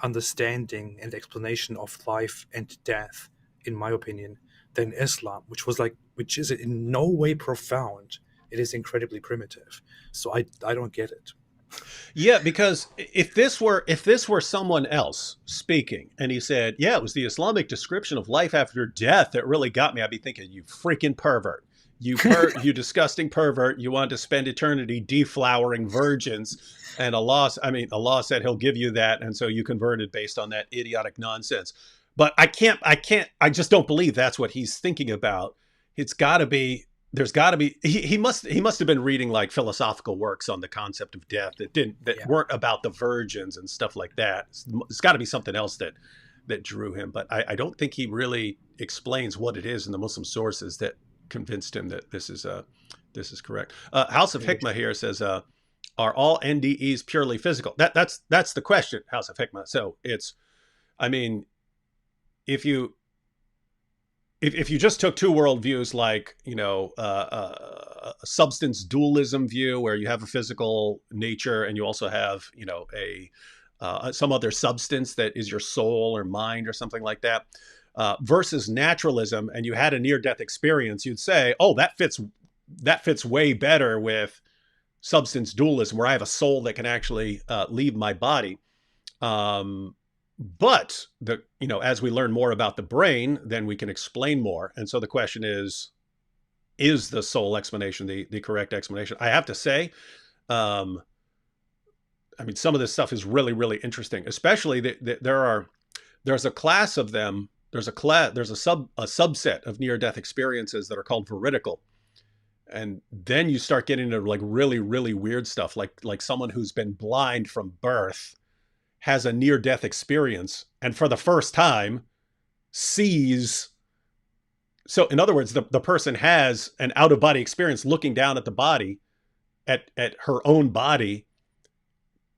understanding and explanation of life and death, in my opinion, than Islam, which is in no way profound. It is incredibly primitive. So I don't get it. Yeah, because if this were someone else speaking, and he said, "Yeah, it was the Islamic description of life after death that really got me," I'd be thinking, "You freaking pervert! You disgusting pervert! You want to spend eternity deflowering virgins." And Allah said He'll give you that, and so you converted based on that idiotic nonsense. But I just don't believe that's what he's thinking about. It's got to be there's got to be he must have been reading like philosophical works on the concept of death that Yeah. weren't about the virgins and stuff like that. It's got to be something else that drew him, but I don't think he really explains what it is in the Muslim sources that convinced him that this is correct. House of Hikmah here says, are all NDEs purely physical? That's the question, House of Hikmah. So it's, I mean, if you just took two worldviews, like, a substance dualism view where you have a physical nature and you also have, some other substance that is your soul or mind or something like that, versus naturalism, and you had a near-death experience, you'd say, oh, that fits way better with substance dualism, where I have a soul that can actually leave my body. But as we learn more about the brain, then we can explain more. And so the question is the soul explanation the correct explanation? I have to say, some of this stuff is really, really interesting, especially there's a class of them. There's a subset of near-death experiences that are called veridical. And then you start getting into like really, really weird stuff, like someone who's been blind from birth has a near-death experience and for the first time sees. So in other words, the person has an out-of-body experience looking down at the body, at her own body,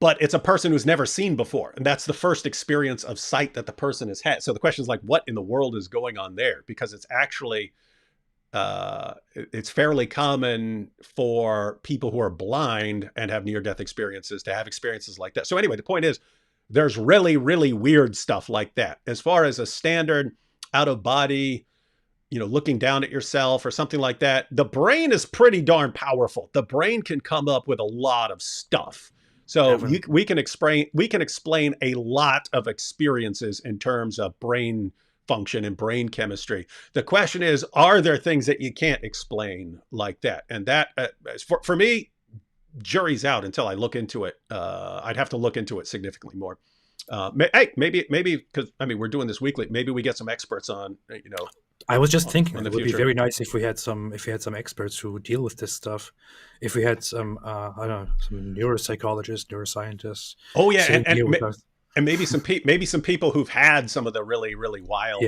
but it's a person who's never seen before. And that's the first experience of sight that the person has had. So the question is, like, what in the world is going on there? Because it's actually, it's fairly common for people who are blind and have near-death experiences to have experiences like that. So anyway, the point is, there's really, really weird stuff like that. As far as a standard out-of-body, looking down at yourself or something like that, the brain is pretty darn powerful. The brain can come up with a lot of stuff. So we can explain a lot of experiences in terms of brain function and brain chemistry. The question is, are there things that you can't explain like that? And that, for me, jury's out until I look into it. I'd have to look into it significantly more. Maybe because we're doing this weekly. Maybe we get some experts on. I was just thinking it would future. be very nice if we had some experts who deal with this stuff. If we had some some neuropsychologists, neuroscientists. Oh yeah, and maybe some people who've had some of the really, really wild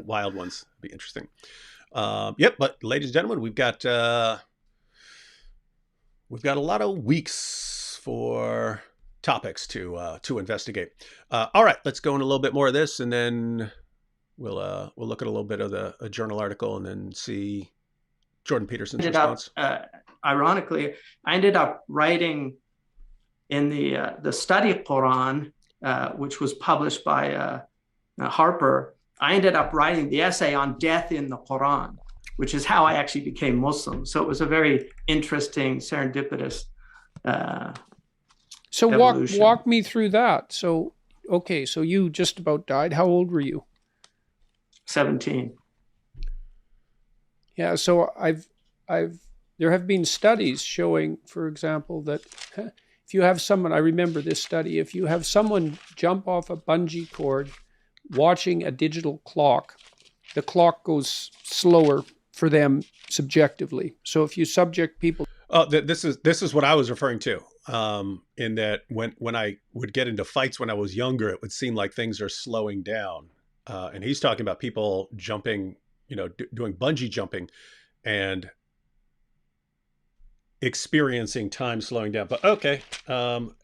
wild ones. It'd be interesting. Yep, but ladies and gentlemen, we've got a lot of weeks for topics to investigate. All right, let's go into a little bit more of this, and then we'll look at a little bit of a journal article, and then see Jordan Peterson's response. Ironically, I ended up writing in the study of Quran, which was published by Harper. I ended up writing the essay on death in the Quran, which is how I actually became Muslim. So it was a very interesting, serendipitous So evolution. walk me through that. So you just about died. How old were you? 17. Yeah, so there have been studies showing, for example, that if you have someone, I remember this study, if you have someone jump off a bungee cord watching a digital clock, the clock goes slower for them subjectively. So if you subject people, this is what I was referring to. In that when I would get into fights when I was younger, it would seem like things are slowing down. And he's talking about people jumping, doing bungee jumping and experiencing time slowing down. But okay,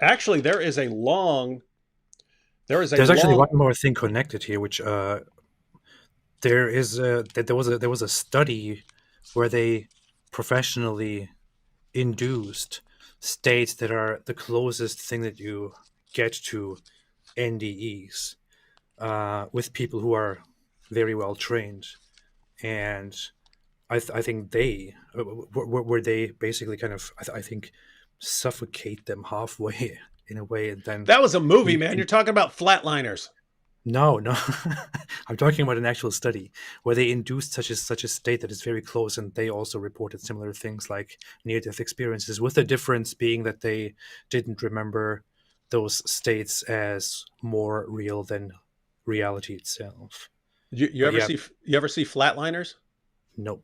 actually, there's actually one more thing connected here, which there was a study where they professionally induced states that are the closest thing that you get to NDEs with people who are very well trained, and I think they were they basically kind of I think suffocate them halfway in a way, and then That was a movie, man. You're talking about Flatliners. no, I'm talking about an actual study where they induced such a state that is very close, and they also reported similar things like near-death experiences, with the difference being that they didn't remember those states as more real than reality itself. You ever see Flatliners? No.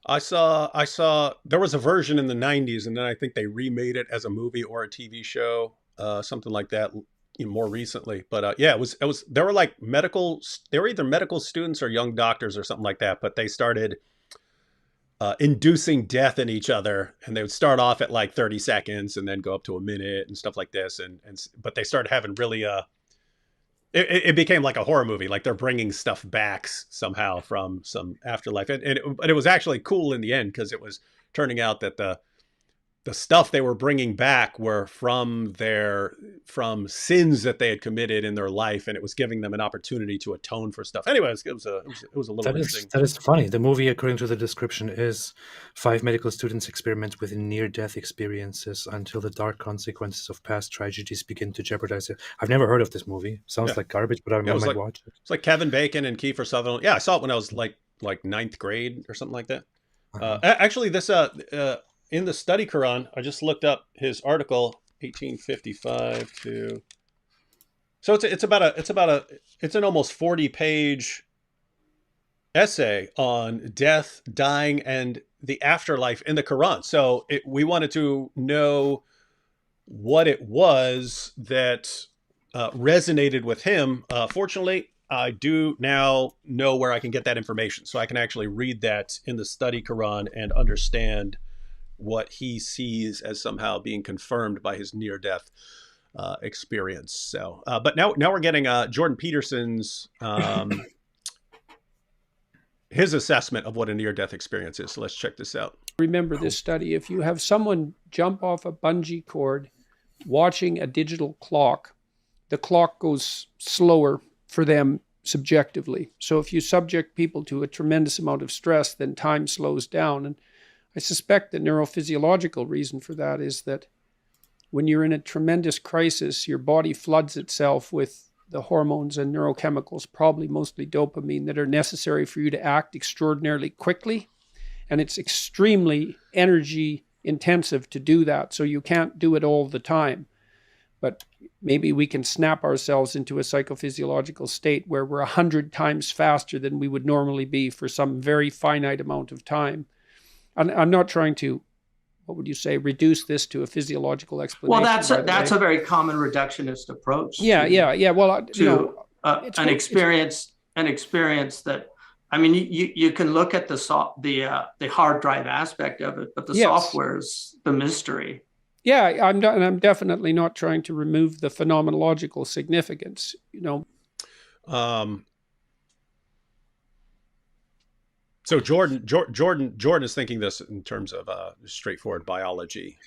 I saw there was a version in the 90s, and then I think they remade it as a movie or a TV show, something like that, more recently. But yeah, it was they were like they were either medical students or young doctors or something like that, but they started inducing death in each other, and they would start off at like 30 seconds and then go up to a minute and stuff like this, but they started having really it became like a horror movie, like they're bringing stuff back somehow from some afterlife, but it was actually cool in the end, because it was turning out that the stuff they were bringing back were from sins that they had committed in their life, and it was giving them an opportunity to atone for stuff. Anyways, it was a little interesting. That is funny. The movie, according to the description, is 5 medical students experiment with near-death experiences until the dark consequences of past tragedies begin to jeopardize it. I've never heard of this movie. Sounds like garbage, but I might watch it. It's like Kevin Bacon and Kiefer Sutherland. Yeah, I saw it when I was like ninth grade or something like that. Actually, this in the study Quran, I just looked up his article, 1855 to. So it's an almost 40-page essay on death, dying, and the afterlife in the Quran. So we wanted to know what it was that resonated with him. Fortunately, I do now know where I can get that information, so I can actually read that in the study Quran and understand what he sees as somehow being confirmed by his near-death experience. So, but now we're getting Jordan Peterson's his assessment of what a near-death experience is. So let's check this out. Remember this study: if you have someone jump off a bungee cord, watching a digital clock, the clock goes slower for them subjectively. So if you subject people to a tremendous amount of stress, then time slows down. And I suspect the neurophysiological reason for that is that when you're in a tremendous crisis, your body floods itself with the hormones and neurochemicals, probably mostly dopamine, that are necessary for you to act extraordinarily quickly. And it's extremely energy intensive to do that. So you can't do it all the time. But maybe we can snap ourselves into a psychophysiological state where we're 100 times faster than we would normally be for some very finite amount of time. And I'm not trying to, what would you say, reduce this to a physiological explanation. Well, that's a very common reductionist approach. Yeah. Well, an experience that, I mean, you can look at the hard drive aspect of it, but the software is the mystery. Yeah, I'm definitely not trying to remove the phenomenological significance, So Jordan is thinking this in terms of straightforward biology.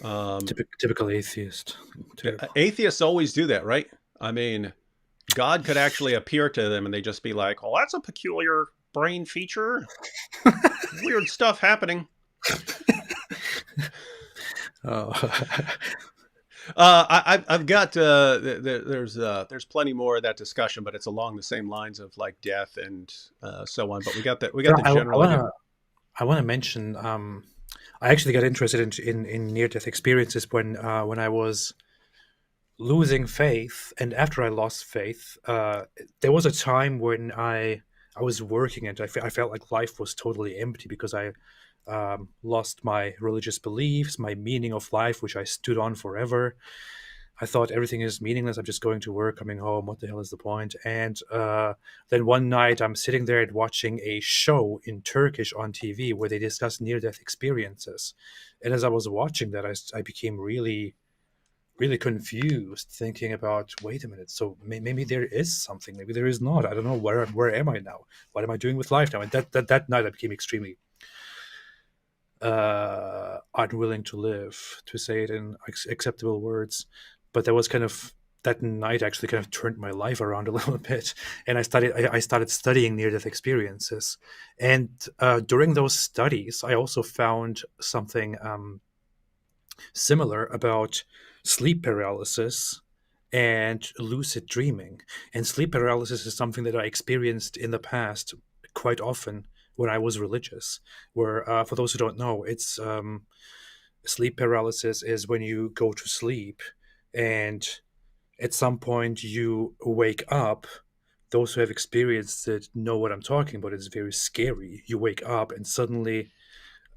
Yeah. Typical atheist. Atheists always do that, right? I mean, God could actually appear to them and they just be like, "Oh, that's a peculiar brain feature. Weird stuff happening." I've got there's plenty more of that discussion, but it's along the same lines of like death and so on. But we got the general. I want to mention. I actually got interested in near-death experiences when I was losing faith, and after I lost faith, there was a time when I was working and I felt like life was totally empty because I lost my religious beliefs, my meaning of life, which I stood on forever. I thought everything is meaningless. I'm just going to work, coming home. What the hell is the point? And then one night I'm sitting there and watching a show in Turkish on TV where they discuss near-death experiences. And as I was watching that, I became really, really confused, thinking about, wait a minute, so maybe there is something, maybe there is not. I don't know, where am I now? What am I doing with life now? And that night I became extremely unwilling to live, to say it in acceptable words. But there was kind of that night actually kind of turned my life around a little bit, and I started studying near-death experiences. And during those studies, I also found something similar about sleep paralysis and lucid dreaming. And sleep paralysis is something that I experienced in the past quite often when I was religious. Where, for those who don't know, it's sleep paralysis is when you go to sleep and at some point you wake up. Those who have experienced it know what I'm talking about. It's very scary. You wake up and suddenly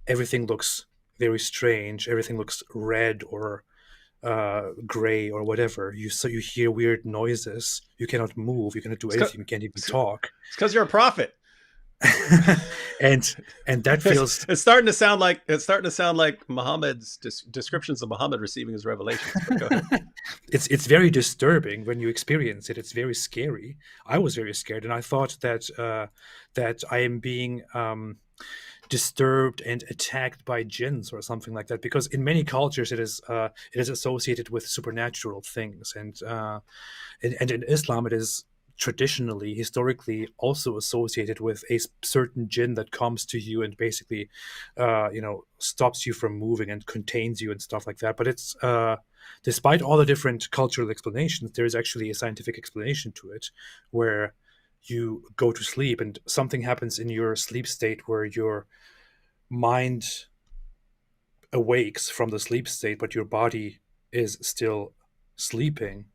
everything looks very strange. Everything looks red or gray or whatever. You hear weird noises. You cannot move. You cannot do anything. You can't even talk. It's because you're a prophet. and that feels it's starting to sound like Muhammad's descriptions of Muhammad receiving his revelations. But go ahead. It's very disturbing when you experience it. It's very scary. I was very scared, and I thought that I am being disturbed and attacked by jinns or something like that, because in many cultures it is associated with supernatural things, and in Islam it is traditionally, historically, also associated with a certain jinn that comes to you and basically stops you from moving and contains you and stuff like that. But it's despite all the different cultural explanations, there is actually a scientific explanation to it, where you go to sleep and something happens in your sleep state where your mind awakes from the sleep state, but your body is still sleeping,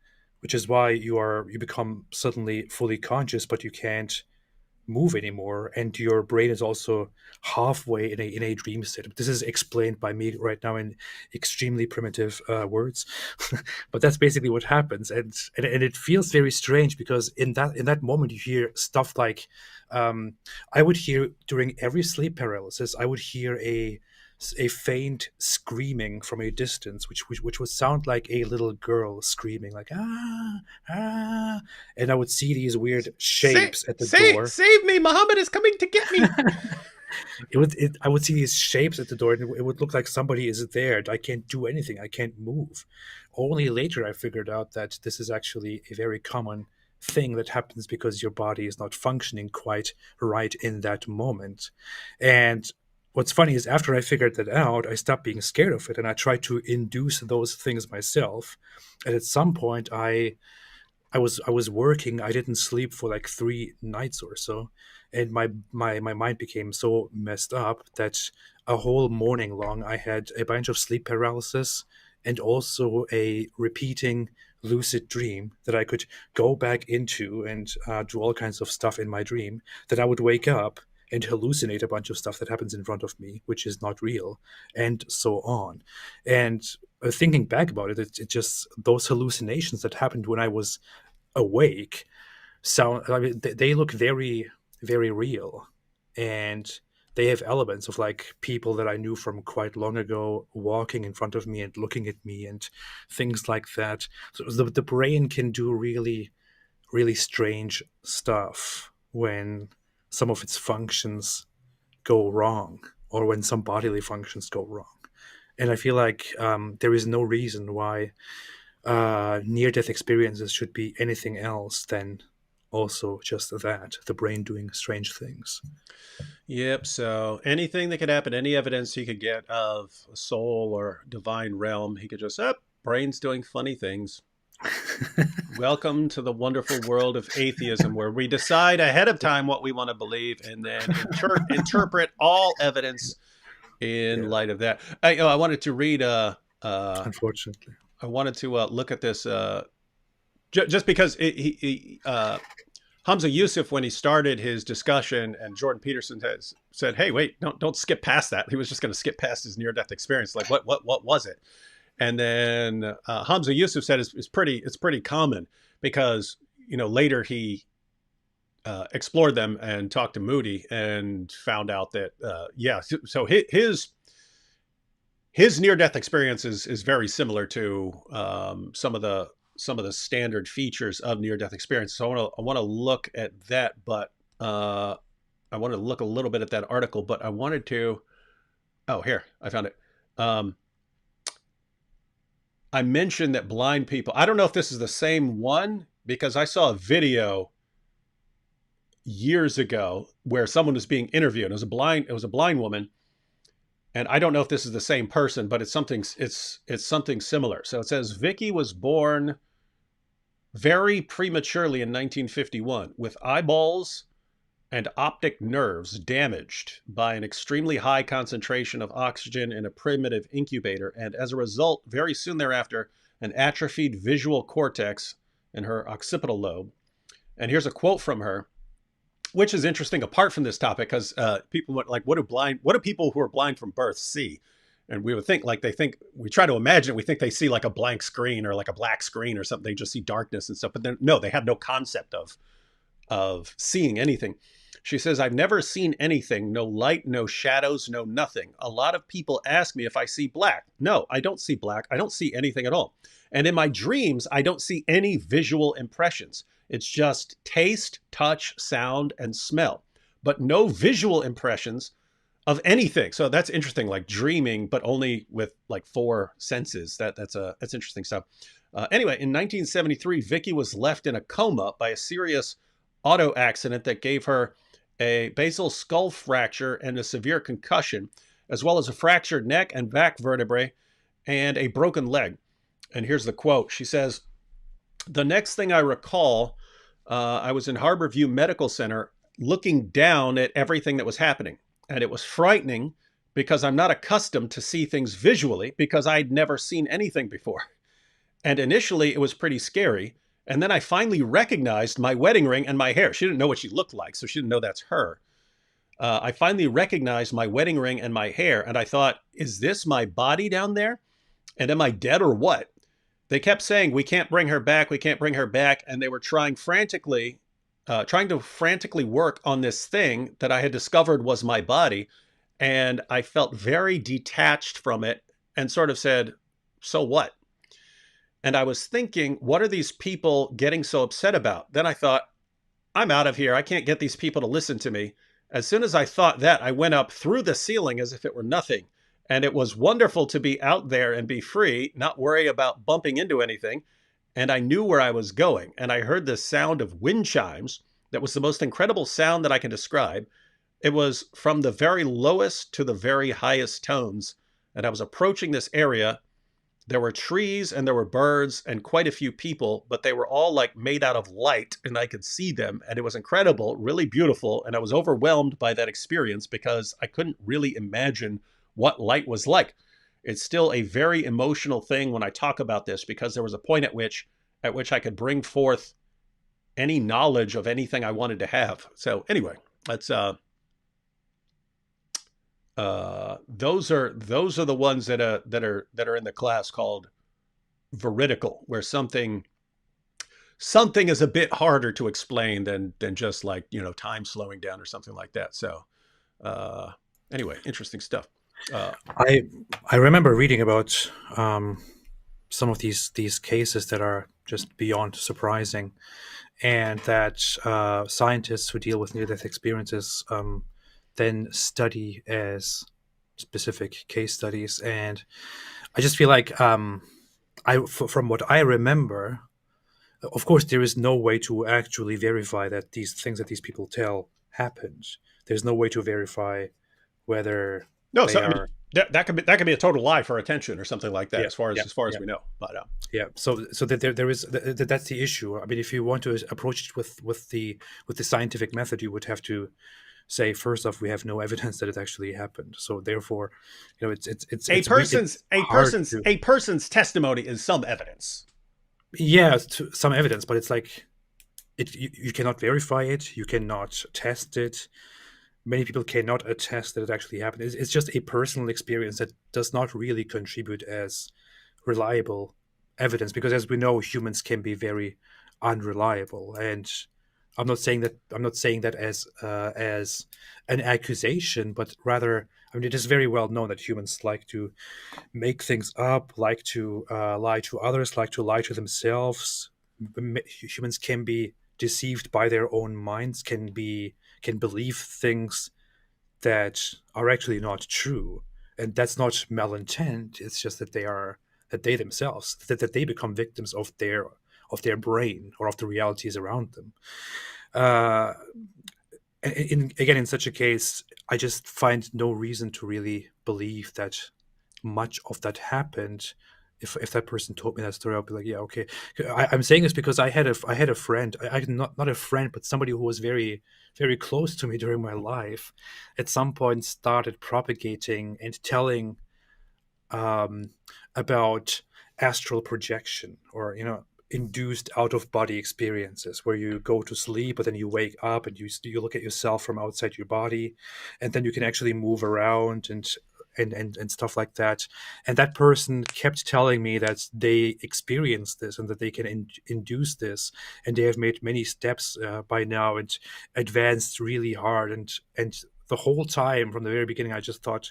which is why you become suddenly fully conscious, but you can't move anymore, and your brain is also halfway in a dream state. This is explained by me right now in extremely primitive words, but that's basically what happens, and it feels very strange, because in that moment you hear stuff like I would hear during every sleep paralysis, I would hear a faint screaming from a distance, which would sound like a little girl screaming, like ah, and I would see these weird shapes at the door. Save me! Muhammad is coming to get me. I would see these shapes at the door, and it would look like somebody is there. I can't do anything. I can't move. Only later I figured out that this is actually a very common thing that happens because your body is not functioning quite right in that moment. And what's funny is after I figured that out, I stopped being scared of it, and I tried to induce those things myself. And at some point, I was working. I didn't sleep for like 3 nights or so, and my mind became so messed up that a whole morning long I had a bunch of sleep paralysis and also a repeating lucid dream that I could go back into and do all kinds of stuff in my dream. That I would wake up and hallucinate a bunch of stuff that happens in front of me, which is not real, and so on. And thinking back about it, it just, those hallucinations that happened when I was awake they look very, very real. And they have elements of like people that I knew from quite long ago walking in front of me and looking at me and things like that. So the brain can do really, really strange stuff when some of its functions go wrong, or when some bodily functions go wrong. And I feel like there is no reason why near-death experiences should be anything else than also just that, the brain doing strange things. Yep. So anything that could happen, any evidence he could get of a soul or divine realm, he could just, brain's doing funny things. Welcome to the wonderful world of atheism, where we decide ahead of time what we want to believe and then interpret all evidence in light of that. I wanted to read unfortunately, I wanted to look at this just because Hamza Yusuf, when he started his discussion, and Jordan Peterson has said, "Hey, wait, don't skip past that." He was just going to skip past his near-death experience. Like, what was it? And then Hamza Yusuf said it's pretty common, because later he explored them and talked to Moody and found out that so his near-death experience is very similar to some of the standard features of near-death experience. So I want to look at that, but I want to look a little bit at that article. But I wanted to. Oh, here I found it. I mentioned that blind people, I don't know if this is the same one, because I saw a video years ago where someone was being interviewed. It was a blind woman, and I don't know if this is the same person, but it's something similar. So it says Vicky was born very prematurely in 1951 with eyeballs and optic nerves damaged by an extremely high concentration of oxygen in a primitive incubator, and as a result, very soon thereafter, an atrophied visual cortex in her occipital lobe. And here's a quote from her, which is interesting apart from this topic, because people went like, what do people who are blind from birth see? And we would think like we try to imagine, we think they see like a blank screen or like a black screen or something. They just see darkness and stuff. But no, they have no concept of seeing anything. She says, I've never seen anything, no light, no shadows, no nothing. A lot of people ask me if I see black. No, I don't see black. I don't see anything at all. And in my dreams, I don't see any visual impressions. It's just taste, touch, sound, and smell, but no visual impressions of anything. So that's interesting, like dreaming, but only with like 4 senses. That's interesting stuff. Anyway, in 1973, Vicky was left in a coma by a serious auto accident that gave her a basal skull fracture and a severe concussion, as well as a fractured neck and back vertebrae and a broken leg. And here's the quote. She says, the next thing I recall, I was in Harborview Medical Center looking down at everything that was happening. And it was frightening because I'm not accustomed to see things visually because I'd never seen anything before. And initially it was pretty scary. And then I finally recognized my wedding ring and my hair. She didn't know what she looked like, so she didn't know that's her. I finally recognized my wedding ring and my hair. And I thought, is this my body down there? And am I dead or what? They kept saying, we can't bring her back. We can't bring her back. And they were trying to frantically work on this thing that I had discovered was my body. And I felt very detached from it and sort of said, so what? And I was thinking, what are these people getting so upset about? Then I thought, I'm out of here. I can't get these people to listen to me. As soon as I thought that, I went up through the ceiling as if it were nothing. And it was wonderful to be out there and be free, not worry about bumping into anything. And I knew where I was going. And I heard the sound of wind chimes. That was the most incredible sound that I can describe. It was from the very lowest to the very highest tones. And I was approaching this area. There were trees and there were birds and quite a few people, but they were all like made out of light and I could see them. And it was incredible, really beautiful. And I was overwhelmed by that experience because I couldn't really imagine what light was like. It's still a very emotional thing when I talk about this because there was a point at which I could bring forth any knowledge of anything I wanted to have. So anyway, that's those are the ones that are in the class called veridical, where something is a bit harder to explain than just like, time slowing down or something like that. So anyway, interesting stuff. I remember reading about some of these cases that are just beyond surprising, and that scientists who deal with near-death experiences then study as specific case studies. And I just feel like from what I remember, of course, there is no way to actually verify that these things that these people tell happened. There's no way to verify whether no. So I mean, that could be a total lie for attention or something like that. Yeah, as far as we know. But yeah, so that there is that's the issue. I mean, if you want to approach it with the scientific method, you would have to say, first off, we have no evidence that it actually happened. So therefore, it's a person's testimony is some evidence. Yeah, some evidence, but it's like you cannot verify it. You cannot test it. Many people cannot attest that it actually happened. It's just a personal experience that does not really contribute as reliable evidence, because as we know, humans can be very unreliable. And I'm not saying that as an accusation, but rather, I mean, it is very well known that humans like to make things up, like to lie to others, like to lie to themselves. Humans can be deceived by their own minds, can believe things that are actually not true, and that's not malintent. It's just that they are that they themselves, that they become victims of their brain or of the realities around them. In such a case, I just find no reason to really believe that much of that happened. If that person told me that story, I'll be like, yeah, okay. I'm saying this because I had a friend, not a friend, but somebody who was very, very close to me during my life. At some point, started propagating and telling about astral projection, or induced out of body experiences, where you go to sleep but then you wake up and you look at yourself from outside your body, and then you can actually move around and stuff like that. And that person kept telling me that they experienced this and that they can induce this, and they have made many steps by now and advanced really hard. And the whole time from the very beginning, I just thought,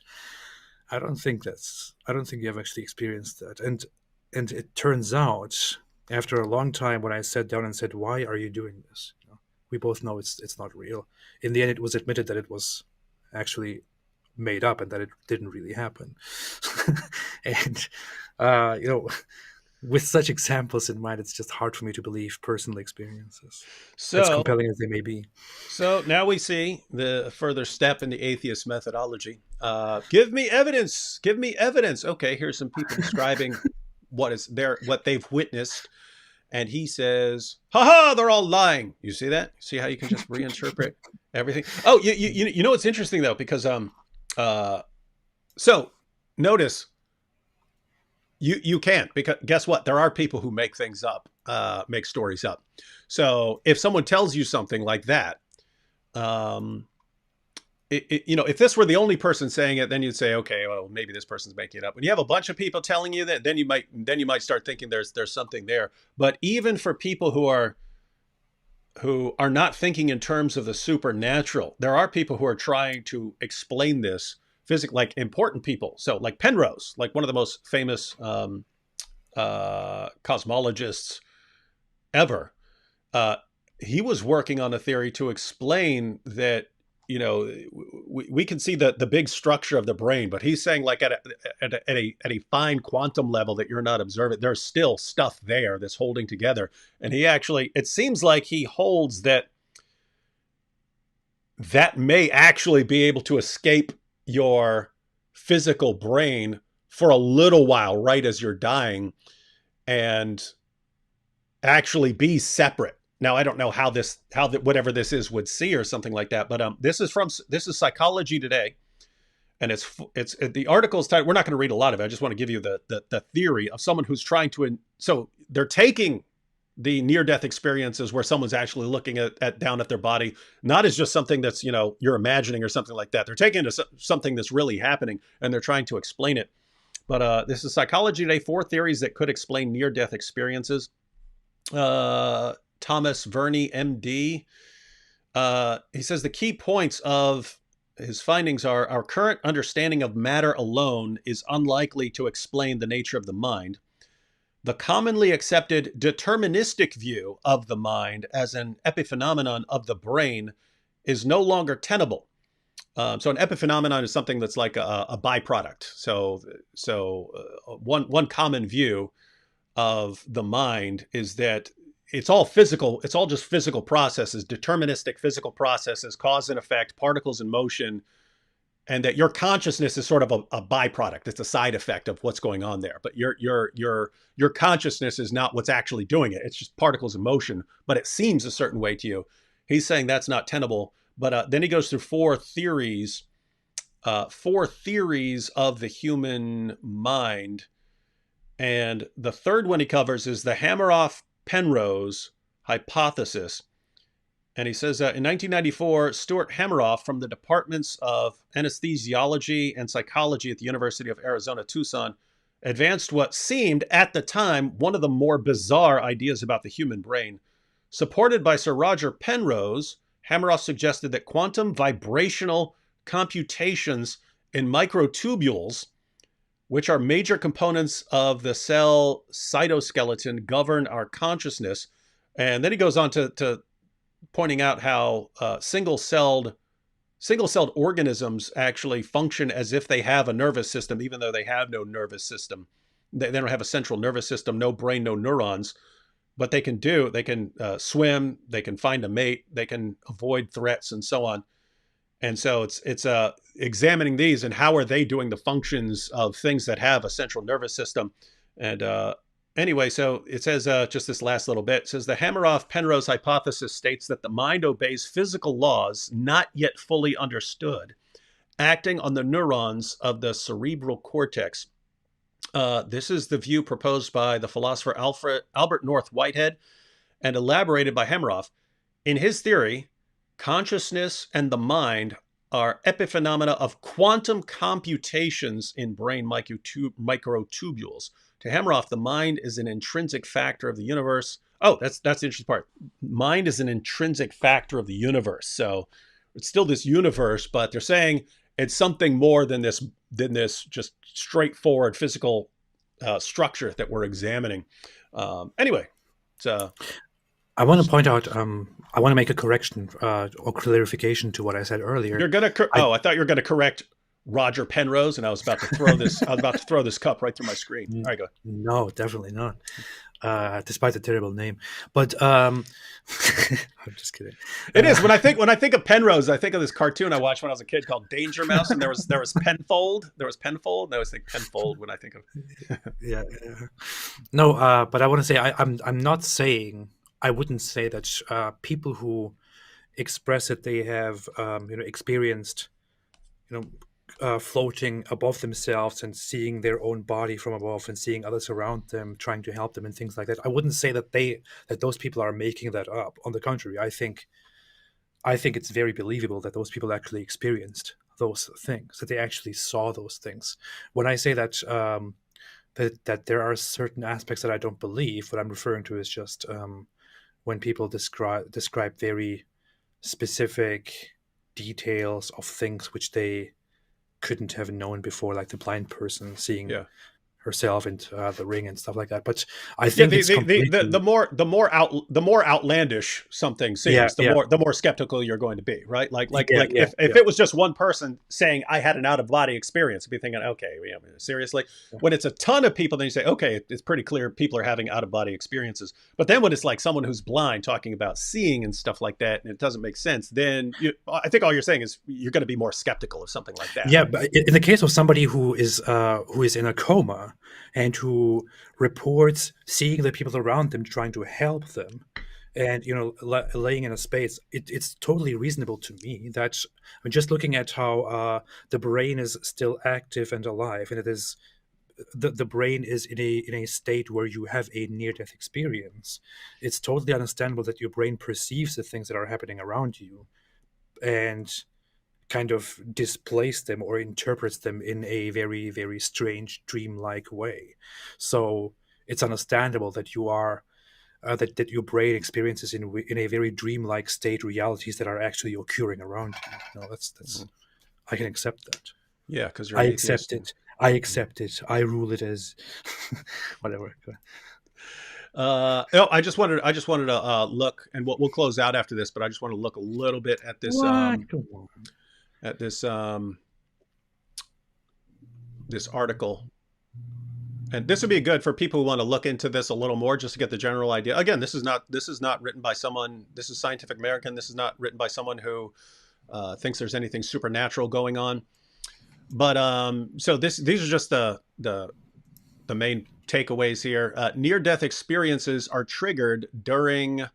I don't think you have actually experienced that. And it turns out, after a long time, when I sat down and said, why are you doing this? We both know it's not real. In the end, it was admitted that it was actually made up and that it didn't really happen. And with such examples in mind, it's just hard for me to believe personal experiences, as compelling as they may be. So now we see the further step in the atheist methodology. Give me evidence. Give me evidence. Okay, here's some people describing what they've witnessed. And he says, ha, they're all lying. You see that? See how you can just reinterpret everything? Oh, you know what's interesting, though, because so notice you can't, because guess what? There are people who make things up, make stories up. So if someone tells you something like that, if this were the only person saying it, then you'd say, okay, well, maybe this person's making it up. When you have a bunch of people telling you that, then you might start thinking there's something there. But even for people who are not thinking in terms of the supernatural, there are people who are trying to explain this physically, like important people. So like Penrose, like one of the most famous cosmologists ever, he was working on a theory to explain that, we can see the big structure of the brain, but he's saying, like, at a fine quantum level that you're not observing, there's still stuff there that's holding together. And it seems like he holds that may actually be able to escape your physical brain for a little while, right as you're dying, and actually be separate. Now, I don't know how whatever this is would see or something like that, but this is Psychology Today, and it's the article's titled. We're not going to read a lot of it. I just want to give you the theory of someone who's trying to. So they're taking the near-death experiences where someone's actually looking down at their body, not as just something that's you're imagining or something like that. They're taking it as something that's really happening, and they're trying to explain it. But this is Psychology Today: 4 theories that could explain near-death experiences. Thomas Verney, MD. He says the key points of his findings are: our current understanding of matter alone is unlikely to explain the nature of the mind. The commonly accepted deterministic view of the mind as an epiphenomenon of the brain is no longer tenable. So an epiphenomenon is something that's like a byproduct. So one common view of the mind is that it's all physical. It's all just physical processes, deterministic physical processes, cause and effect, particles in motion, and that your consciousness is sort of a byproduct. It's a side effect of what's going on there. But your consciousness is not what's actually doing it. It's just particles in motion, but it seems a certain way to you. He's saying that's not tenable. But then he goes through 4 theories of the human mind. And the third one he covers is the Hameroff-Penrose hypothesis. And he says in 1994, Stuart Hameroff from the departments of anesthesiology and psychology at the University of Arizona, Tucson, advanced what seemed at the time one of the more bizarre ideas about the human brain. Supported by Sir Roger Penrose, Hameroff suggested that quantum vibrational computations in microtubules, which are major components of the cell cytoskeleton, govern our consciousness. And then he goes on to pointing out how single-celled organisms actually function as if they have a nervous system, even though they have no nervous system. they don't have a central nervous system, no brain, no neurons. But they can swim, they can find a mate, they can avoid threats, and so on. And so it's examining these and how are they doing the functions of things that have a central nervous system. And anyway, so it says just this last little bit, it says the Hameroff-Penrose hypothesis states that the mind obeys physical laws not yet fully understood, acting on the neurons of the cerebral cortex. This is the view proposed by the philosopher Albert North Whitehead and elaborated by Hameroff. In his theory, consciousness and the mind are epiphenomena of quantum computations in brain microtubules. To Hameroff, the mind is an intrinsic factor of the universe. Oh, that's the interesting part. Mind is an intrinsic factor of the universe. So it's still this universe, but they're saying it's something more than this just straightforward physical structure that we're examining. Anyway, so I want to point out, I want to make a correction or clarification to what I said earlier. You're gonna. I thought you were gonna correct Roger Penrose, and I was about to throw this. I was about to throw this cup right through my screen. All right, go. No, definitely not. Despite the terrible name, but I'm just kidding. It is when I think of Penrose, I think of this cartoon I watched when I was a kid called Danger Mouse, and there was Penfold. There was Penfold. And I always think Penfold when I think of. Yeah. No, but I want to say I'm not saying. I wouldn't say that people who express that they have experienced floating above themselves and seeing their own body from above and seeing others around them trying to help them and things like that. I wouldn't say that those people are making that up. On the contrary, I think it's very believable that those people actually experienced those things, that they actually saw those things. When I say that that there are certain aspects that I don't believe, what I'm referring to is just when people describe very specific details of things which they couldn't have known before, like the blind person seeing herself into the ring and stuff like that. But I think the more outlandish something seems, the more skeptical you're going to be, right? If it was just one person saying I had an out of body experience, I'd be thinking, okay, seriously. Yeah. When it's a ton of people, then you say, okay, it's pretty clear people are having out of body experiences. But then when it's like someone who's blind talking about seeing and stuff like that, and it doesn't make sense, then I think all you're saying is you're going to be more skeptical of something like that. Yeah, but in the case of somebody who is in a coma and who reports seeing the people around them trying to help them and laying in a space, it's totally reasonable to me that just looking at how the brain is still active and alive, and it is the brain is in a state where you have a near-death experience, it's totally understandable that your brain perceives the things that are happening around you and kind of displays them or interprets them in a very, very strange, dreamlike way. So it's understandable that you are that your brain experiences in a very dreamlike state realities that are actually occurring around you. That's I can accept that. Yeah, because I accept it. I rule it as whatever. I just wanted to look, and we'll close out after this, but I just want to look a little bit at this. At this this article, and this would be good for people who want to look into this a little more, just to get the general idea. Again, this is not written by someone. This is Scientific American. This is not written by someone who thinks there's anything supernatural going on. But so these are just the main takeaways here. Near-death experiences are triggered during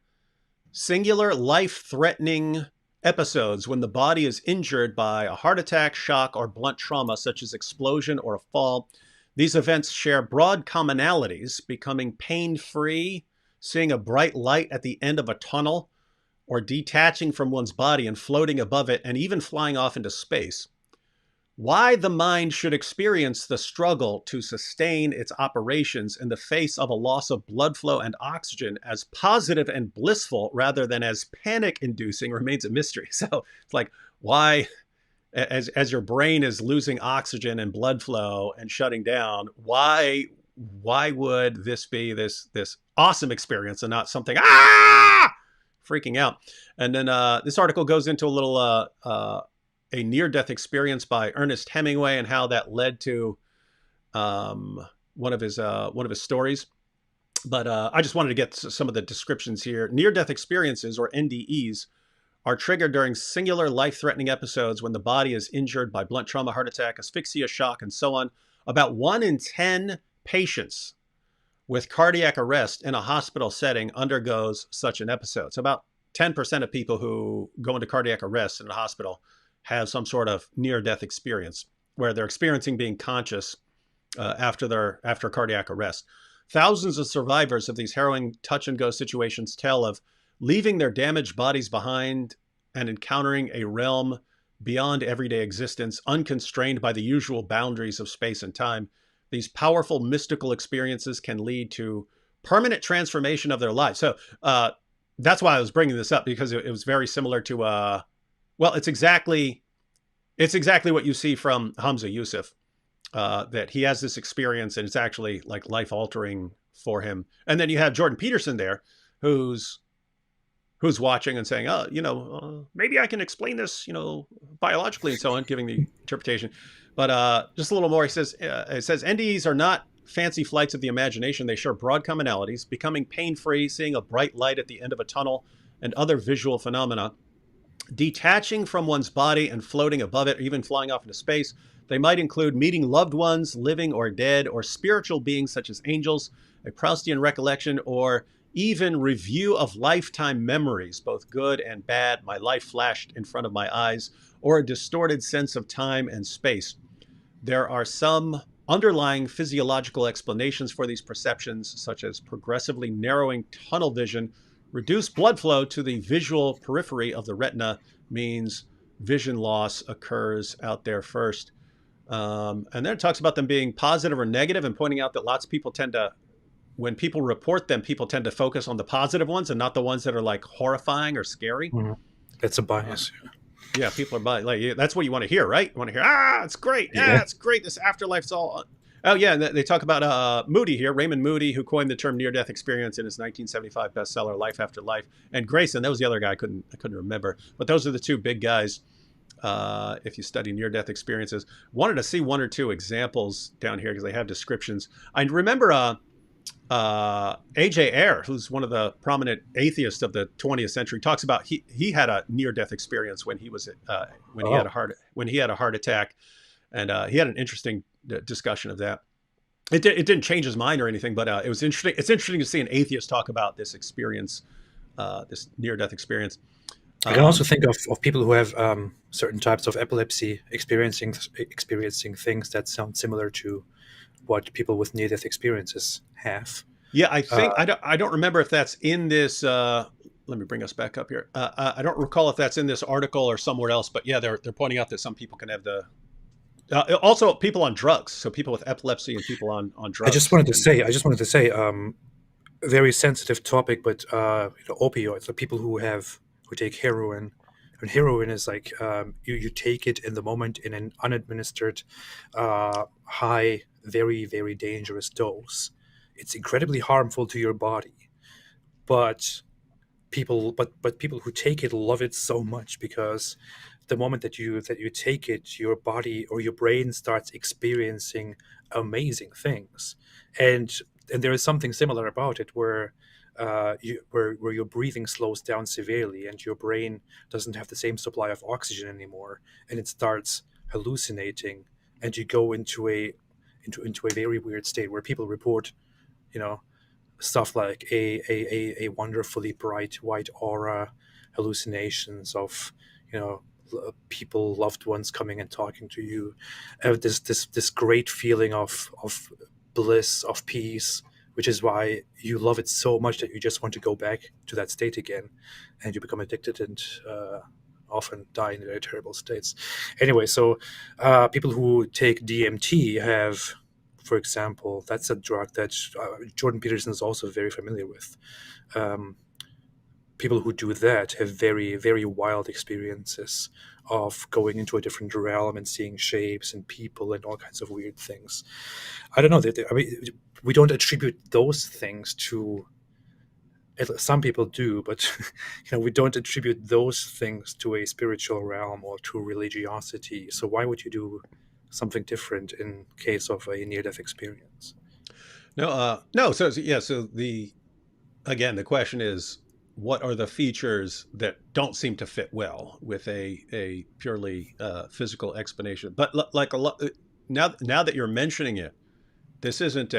singular life-threatening episodes when the body is injured by a heart attack, shock, or blunt trauma, such as explosion or a fall. These events share broad commonalities: becoming pain-free, seeing a bright light at the end of a tunnel, or detaching from one's body and floating above it, and even flying off into space. Why the mind should experience the struggle to sustain its operations in the face of a loss of blood flow and oxygen as positive and blissful rather than as panic-inducing remains a mystery. So it's like, why, as your brain is losing oxygen and blood flow and shutting down, why would this be this awesome experience and not something freaking out? And then this article goes into a little a near-death experience by Ernest Hemingway and how that led to one of his stories. But I just wanted to get some of the descriptions here. Near-death experiences, or NDEs, are triggered during singular life-threatening episodes when the body is injured by blunt trauma, heart attack, asphyxia, shock, and so on. About 1 in 10 patients with cardiac arrest in a hospital setting undergoes such an episode. So about 10% of people who go into cardiac arrest in a hospital have some sort of near-death experience where they're experiencing being conscious after cardiac arrest. Thousands of survivors of these harrowing touch-and-go situations tell of leaving their damaged bodies behind and encountering a realm beyond everyday existence, unconstrained by the usual boundaries of space and time. These powerful mystical experiences can lead to permanent transformation of their lives. So that's why I was bringing this up, because it was very similar to, well, it's exactly what you see from Hamza, Yusuf, that he has this experience and it's actually like life altering for him. And then you have Jordan Peterson there, who's watching and saying, oh, maybe I can explain this, biologically and so on, giving the interpretation. But just a little more, it says NDEs are not fancy flights of the imagination. They share broad commonalities: becoming pain-free, seeing a bright light at the end of a tunnel, and other visual phenomena. Detaching from one's body and floating above it, or even flying off into space. They might include meeting loved ones, living or dead, or spiritual beings such as angels, a Proustian recollection, or even review of lifetime memories, both good and bad. My life flashed in front of my eyes, or a distorted sense of time and space. There are some underlying physiological explanations for these perceptions, such as progressively narrowing tunnel vision. Reduced blood flow to the visual periphery of the retina means vision loss occurs out there first. And then it talks about them being positive or negative, and pointing out that lots of people when people report them, people tend to focus on the positive ones and not the ones that are like horrifying or scary. Mm-hmm. That's a bias. Yeah, people are like, that's what you want to hear, right? You want to hear, it's great. Yeah, it's great. This afterlife's all. Oh, yeah. And they talk about Moody here, Raymond Moody, who coined the term near-death experience in his 1975 bestseller, Life After Life. And Grayson, that was the other guy I couldn't remember. But those are the two big guys. If you study near-death experiences. Wanted to see one or two examples down here because they have descriptions. I remember A.J. Ayer, who's one of the prominent atheists of the 20th century, talks about he had a near-death experience when he was when he had a heart attack, and he had an interesting discussion of that. It didn't change his mind or anything, but it was interesting. It's interesting to see an atheist talk about this experience, this near-death experience. I can also think of people who have certain types of epilepsy experiencing things that sound similar to what people with near-death experiences have. Yeah, I think I don't remember if that's in this. Let me bring us back up here. I don't recall if that's in this article or somewhere else, but yeah, they're pointing out that some people can have the. Also, people on drugs, so people with epilepsy and people on drugs. I just wanted to say, very sensitive topic, but opioids, the people who take heroin. And heroin is like you take it in the moment in an unadministered, high, very, very dangerous dose. It's incredibly harmful to your body, but people who take it love it so much because the moment that you take it, your body or your brain starts experiencing amazing things, and there is something similar about it where your breathing slows down severely and your brain doesn't have the same supply of oxygen anymore, and it starts hallucinating, and you go into a very weird state where people report, stuff like a wonderfully bright white aura, hallucinations of, people, loved ones coming and talking to you, this great feeling of bliss, of peace, which is why you love it so much that you just want to go back to that state again, and you become addicted and often die in very terrible states. Anyway, so people who take DMT have, for example, that's a drug that Jordan Peterson is also very familiar with. People who do that have very, very wild experiences of going into a different realm and seeing shapes and people and all kinds of weird things. I don't know. We don't attribute those things to. Some people do, but we don't attribute those things to a spiritual realm or to religiosity. So why would you do something different in case of a near-death experience? No. So yeah. So the question is, what are the features that don't seem to fit well with a purely physical explanation? But like a lot now that you're mentioning it, this isn't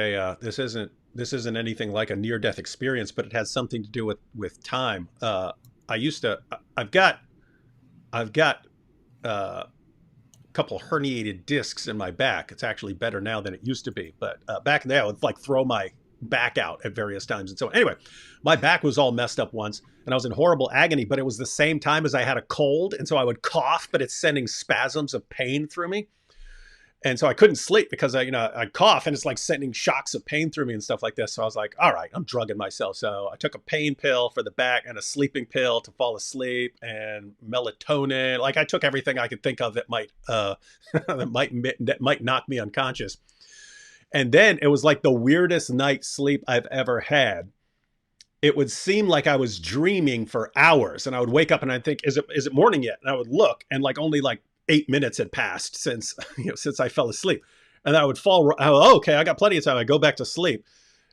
anything like a near death experience, but it has something to do with time. I used to I've got a couple herniated discs in my back. It's actually better now than it used to be, but back in the day, I would like throw my back out at various times. And so anyway, my back was all messed up once and I was in horrible agony, but it was the same time as I had a cold. And so I would cough, but it's sending spasms of pain through me. And so I couldn't sleep because I'd cough and it's like sending shocks of pain through me and stuff like this. So I was like, all right, I'm drugging myself. So I took a pain pill for the back and a sleeping pill to fall asleep and melatonin. Like I took everything I could think of that might that might knock me unconscious. And then it was like the weirdest night's sleep I've ever had. It would seem like I was dreaming for hours, and I would wake up and I'd think, is it morning yet? And I would look, and like only like 8 minutes had passed since since I fell asleep. And I would okay, I got plenty of time. I go back to sleep.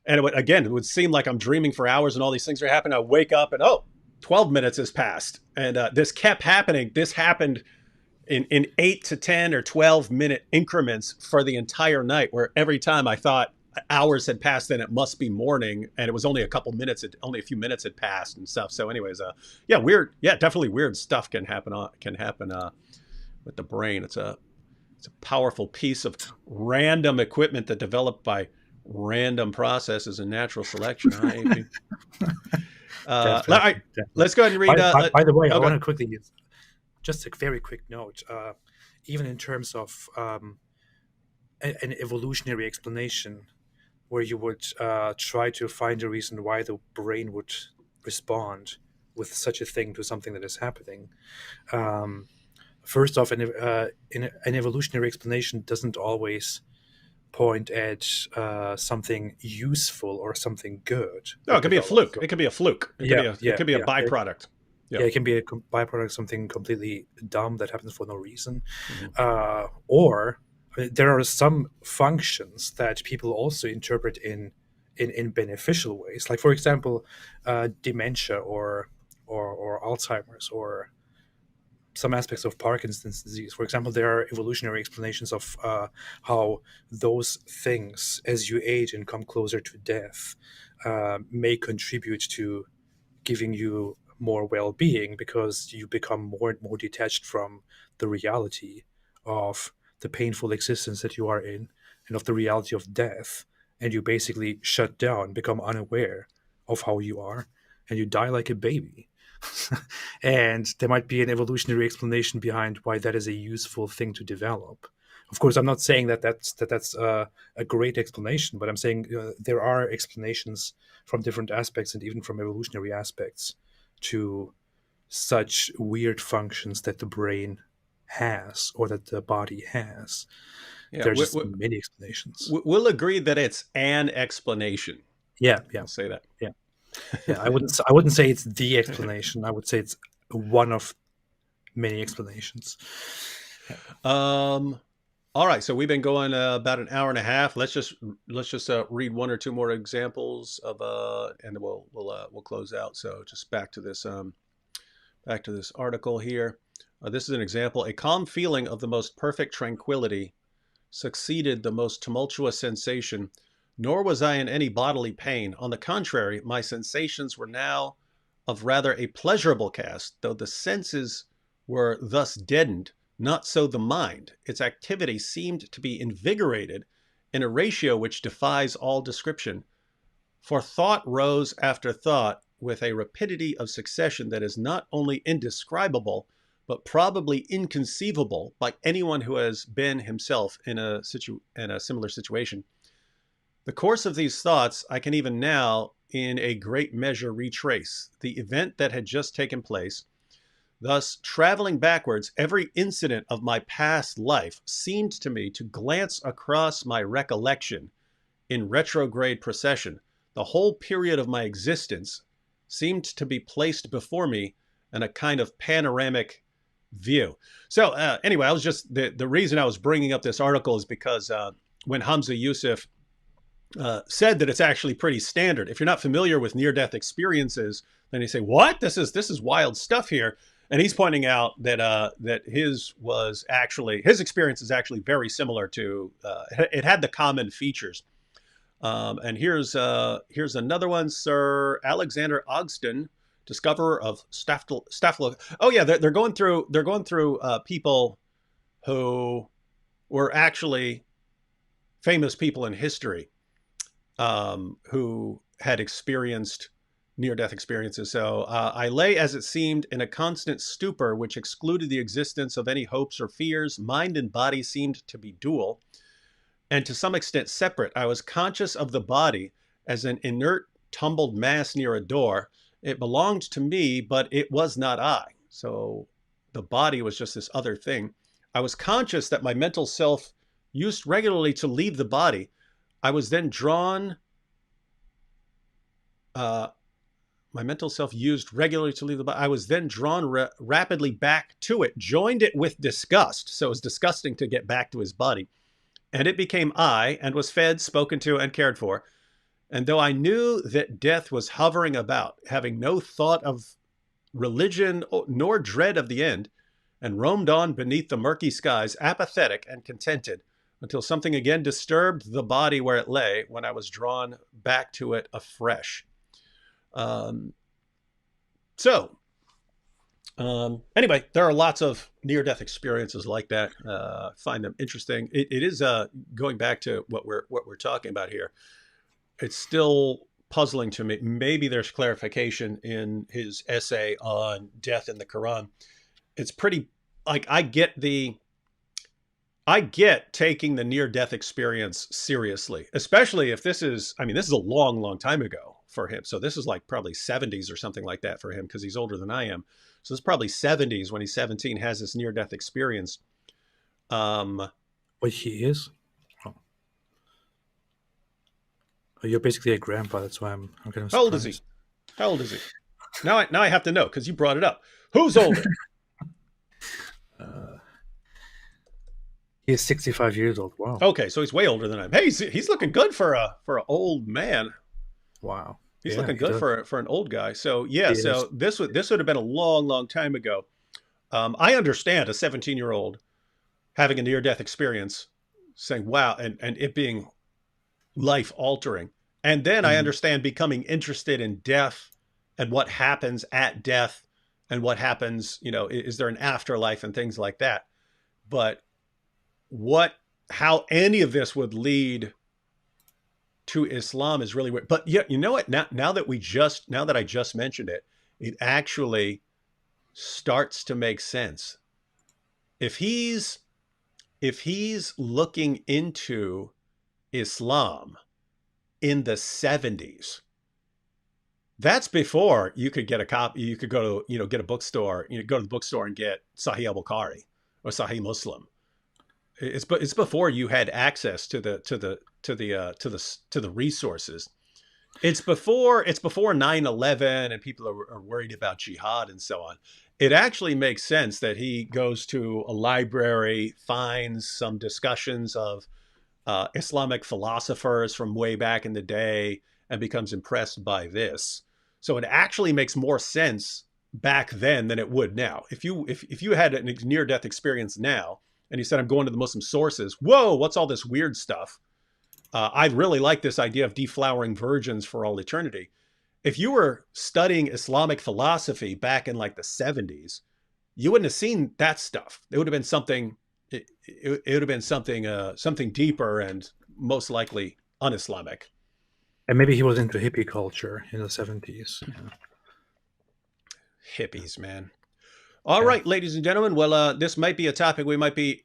And it would seem like I'm dreaming for hours and all these things are happening. I wake up and 12 minutes has passed. And this kept happening. This happened in 8 to 10 or 12 minute increments for the entire night, where every time I thought hours had passed, then it must be morning. And it was only only a few minutes had passed and stuff. So anyways, definitely weird stuff can happen with the brain. It's a powerful piece of random equipment that developed by random processes and natural selection. Let's go ahead and read. By the way, I want to quickly, just a very quick note. Even in terms of an evolutionary explanation, where you would try to find a reason why the brain would respond with such a thing to something that is happening. First off, an evolutionary explanation doesn't always point at something useful or something good. No, it could be a fluke. It could be a fluke. It could be a byproduct. Yeah, it can be a byproduct of something completely dumb that happens for no reason. Or there are some functions that people also interpret in beneficial ways. Like, for example, dementia or Alzheimer's, or some aspects of Parkinson's disease. For example, there are evolutionary explanations of how those things, as you age and come closer to death, may contribute to giving you more well-being, because you become more and more detached from the reality of the painful existence that you are in and of the reality of death. And you basically shut down, become unaware of how you are, and you die like a baby. And there might be an evolutionary explanation behind why that is a useful thing to develop. Of course, I'm not saying that's a great explanation, but I'm saying there are explanations from different aspects, and even from evolutionary aspects, to such weird functions that the brain has, or that the body has. There's just many explanations. We'll agree that it's an explanation. Yeah. I'll say that. Yeah. I wouldn't say it's the explanation. I would say it's one of many explanations. All right, so we've been going about an hour and a half. Let's just read one or two more examples of and we'll close out. So just back to this article here. This is an example. A calm feeling of the most perfect tranquility succeeded the most tumultuous sensation. Nor was I in any bodily pain. On the contrary, my sensations were now of rather a pleasurable cast, though the senses were thus deadened. Not so the mind. Its activity seemed to be invigorated in a ratio which defies all description. For thought rose after thought with a rapidity of succession that is not only indescribable, but probably inconceivable by anyone who has been himself in a similar situation. The course of these thoughts I can even now in a great measure retrace. The event that had just taken place, thus traveling backwards, every incident of my past life seemed to me to glance across my recollection in retrograde procession. The whole period of my existence seemed to be placed before me in a kind of panoramic view. So anyway, I was just the reason I was bringing up this article is because when Hamza Yusuf said that it's actually pretty standard. If you're not familiar with near-death experiences, then you say, "What? This is wild stuff here." And he's pointing out that that his experience is actually very similar to it had the common features. And here's another one, Sir Alexander Ogston, discoverer of Staphylo. Oh yeah, they're going through people who were actually famous people in history who had experienced near-death experiences. So I lay, as it seemed, in a constant stupor which excluded the existence of any hopes or fears. Mind and body seemed to be dual, and to some extent separate. I was conscious of the body as an inert, tumbled mass near a door. It belonged to me, but it was not I. So the body was just this other thing. I was conscious that my mental self used regularly to leave the body. I was then drawn. My mental self used regularly to leave the body. I was then drawn rapidly back to it, joined it with disgust. So it was disgusting to get back to his body. And it became I, and was fed, spoken to, and cared for. And though I knew that death was hovering about, having no thought of religion nor dread of the end, and roamed on beneath the murky skies, apathetic and contented, until something again disturbed the body where it lay, when I was drawn back to it afresh. Anyway, there are lots of near-death experiences like that. Find them interesting. It is going back to what we're talking about here. It's still puzzling to me. Maybe there's clarification in his essay on death in the Quran. It's pretty like I get taking the near-death experience seriously, especially if this is a long, long time ago for him. So this is like probably 70s or something like that for him, because he's older than I am. So it's probably 70s when he's 17, has this near-death experience. Well, he is. Oh. You're basically a grandpa. That's why I'm kind of surprised. How old is he? How old is he? Now I have to know, because you brought it up. Who's older? He is 65 years old. Wow. Okay, so he's way older than I am. Hey, he's looking good for an old man. Wow. He's looking good for an old guy. So yeah, so this would have been a long, long time ago. I understand a 17-year-old having a near-death experience, saying wow, and it being life altering. And then I understand becoming interested in death and what happens at death and what happens, is there an afterlife and things like that. But how any of this would lead to Islam is really weird. But yeah, you know what? Now that I just mentioned it, it actually starts to make sense. If he's looking into Islam in the 70s, that's before you could get a copy. You could go to get a bookstore. Go to the bookstore and get Sahih al-Bukhari or Sahih Muslim. It's before you had access to the resources. It's before 9/11 and people are worried about jihad and so on. It actually makes sense that he goes to a library, finds some discussions of Islamic philosophers from way back in the day, and becomes impressed by this. So it actually makes more sense back then than it would now. If you had a near-death experience now, and you said, I'm going to the Muslim sources. Whoa, what's all this weird stuff? I really like this idea of deflowering virgins for all eternity. If you were studying Islamic philosophy back in like the 70s, you wouldn't have seen that stuff. It would have been something. It would have been something deeper and most likely un-Islamic. And maybe he was into hippie culture in the 70s. Yeah. Hippies, man. All right, ladies and gentlemen. Well, this might be a topic we might be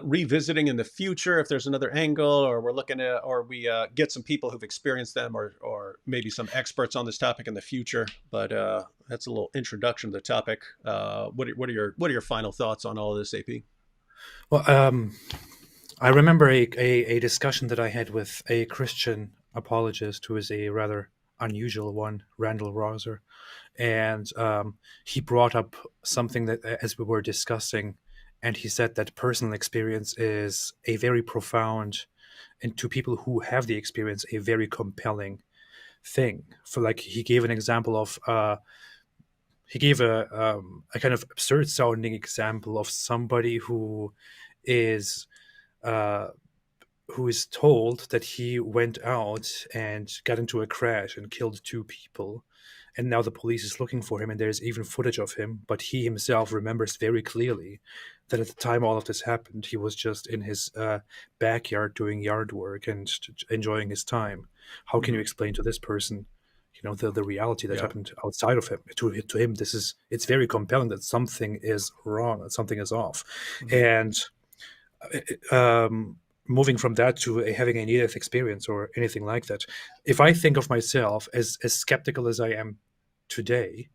revisiting in the future if there's another angle, or we're looking at, or we get some people who've experienced them, or maybe some experts on this topic in the future. But that's a little introduction to the topic. What are your final thoughts on all of this, AP? Well, I remember a discussion that I had with a Christian apologist who is a rather unusual one, Randall Rosser. And he brought up something that, as we were discussing, and he said that personal experience is a very profound and to people who have the experience, a very compelling thing. For like, he gave an example of he gave a kind of absurd sounding example of somebody is uh, who is told that he went out and got into a crash and killed 2 people, and now the police is looking for him, and there's even footage of him, but he himself remembers very clearly that at the time all of this happened, he was just in his backyard doing yard work and enjoying his time. How can you explain to this person, the reality that happened outside of him? To him, it's very compelling that something is wrong, that something is off. And moving from that to having a near-death experience or anything like that, if I think of myself as skeptical as I am today,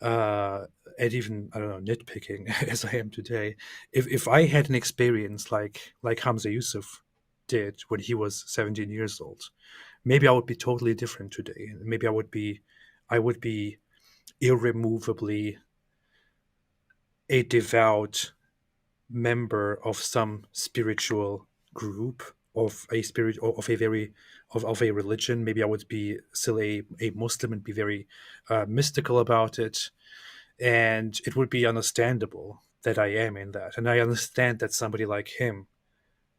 and even, I don't know, nitpicking as I am today, if I had an experience like Hamza Yusuf did when he was 17 years old, maybe I would be totally different today. Maybe I would be irremovably a devout member of some spiritual group, of a spirit, of a religion. Maybe I would be still a Muslim and be very mystical about it, and it would be understandable that I am in that. And I understand that somebody like him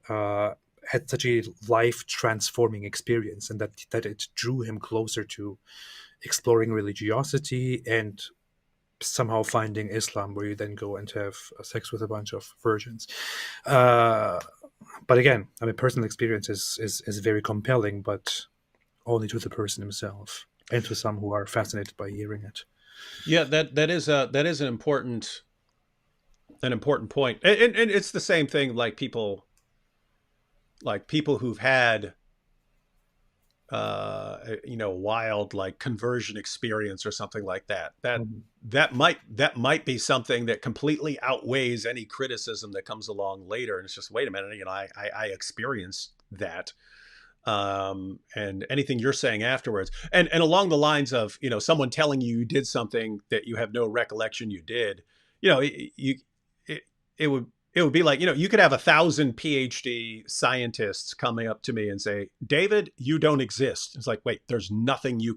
had such a life transforming experience, and that it drew him closer to exploring religiosity and somehow finding Islam, where you then go and have sex with a bunch of virgins. But again, I mean, personal experience is very compelling, but only to the person himself and to some who are fascinated by hearing it. Yeah, that is an important point, and it's the same thing. Like people who've had wild like conversion experience or something like that. That might be something that completely outweighs any criticism that comes along later. And it's just, wait a minute, I experienced that. And anything you're saying afterwards, and along the lines of, someone telling you did something that you have no recollection you did, it would be like, you could have 1,000 PhD scientists coming up to me and say, David, you don't exist. It's like, wait, there's nothing you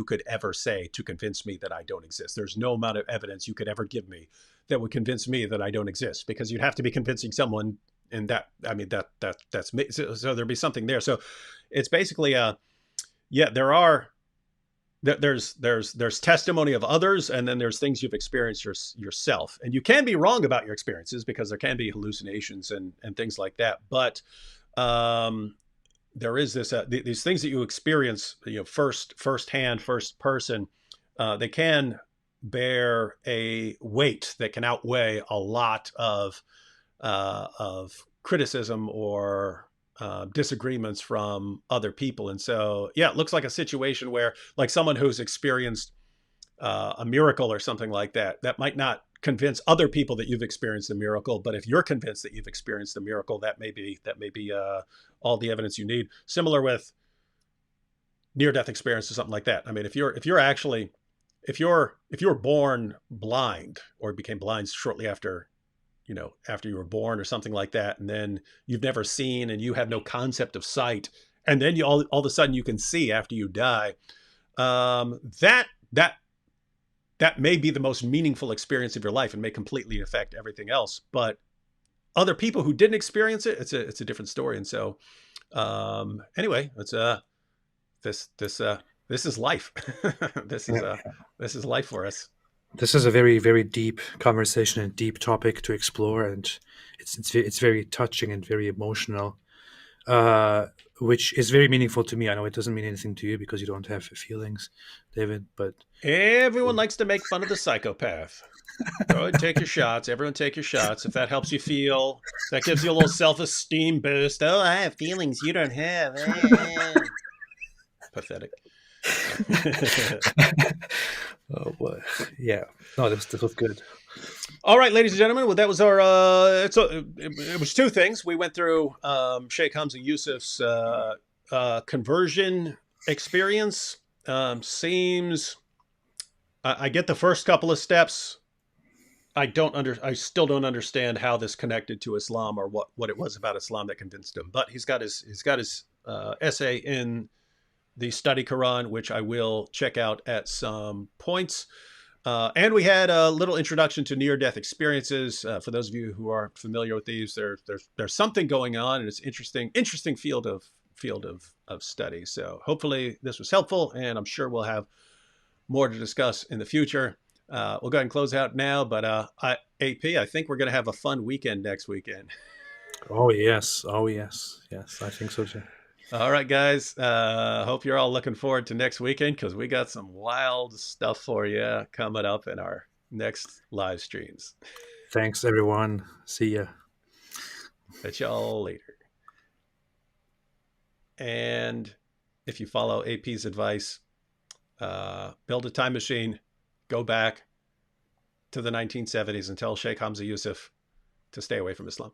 could ever say to convince me that I don't exist. There's no amount of evidence you could ever give me that would convince me that I don't exist, because you'd have to be convincing someone. And that's me. So there'd be something there. So it's basically, there's testimony of others, and then there's things you've experienced yourself. And you can be wrong about your experiences, because there can be hallucinations and things like that. But there is these things that you experience, firsthand, first person. They can bear a weight that can outweigh a lot of criticism or disagreements from other people. And so, it looks like a situation where, like, someone who's experienced a miracle or something like that, that might not convince other people that you've experienced a miracle. But if you're convinced that you've experienced a miracle, that may be all the evidence you need. Similar with near-death experience or something like that. I mean, if you're born blind or became blind shortly after you were born or something like that, and then you've never seen and you have no concept of sight, and then all of a sudden you can see after you die, that may be the most meaningful experience of your life and may completely affect everything else. But other people who didn't experience it, it's a different story. And so anyway, it's this is life. This is life for us. This is a very, very deep conversation and deep topic to explore, and it's very touching and very emotional, which is very meaningful to me. I know it doesn't mean anything to you because you don't have feelings, David, but everyone likes to make fun of the psychopath. Go ahead, take your shots. Everyone take your shots. If that helps you feel, that gives you a little self-esteem boost. Oh, I have feelings you don't have. Pathetic. Oh boy. Yeah. No, this was good. All right, ladies and gentlemen. Well, that was our. It was two things. We went through Sheikh Hamza Yusuf's conversion experience. Seems I get the first couple of steps I still don't understand how this connected to Islam, or what it was about Islam that convinced him. But he's got his essay in the Study Quran, which I will check out at some points. And we had a little introduction to near-death experiences. For those of you who are familiar with these, there's something going on, and it's interesting field of study. So hopefully this was helpful, and I'm sure we'll have more to discuss in the future. We'll go ahead and close out now, but AP, I think we're going to have a fun weekend next weekend. Oh yes, yes. I think so too. All right, guys. Hope you're all looking forward to next weekend, because we got some wild stuff for you coming up in our next live streams. Thanks, everyone. See ya. Catch y'all later. And if you follow AP's advice, build a time machine, go back to the 1970s and tell Sheikh Hamza Yusuf to stay away from Islam.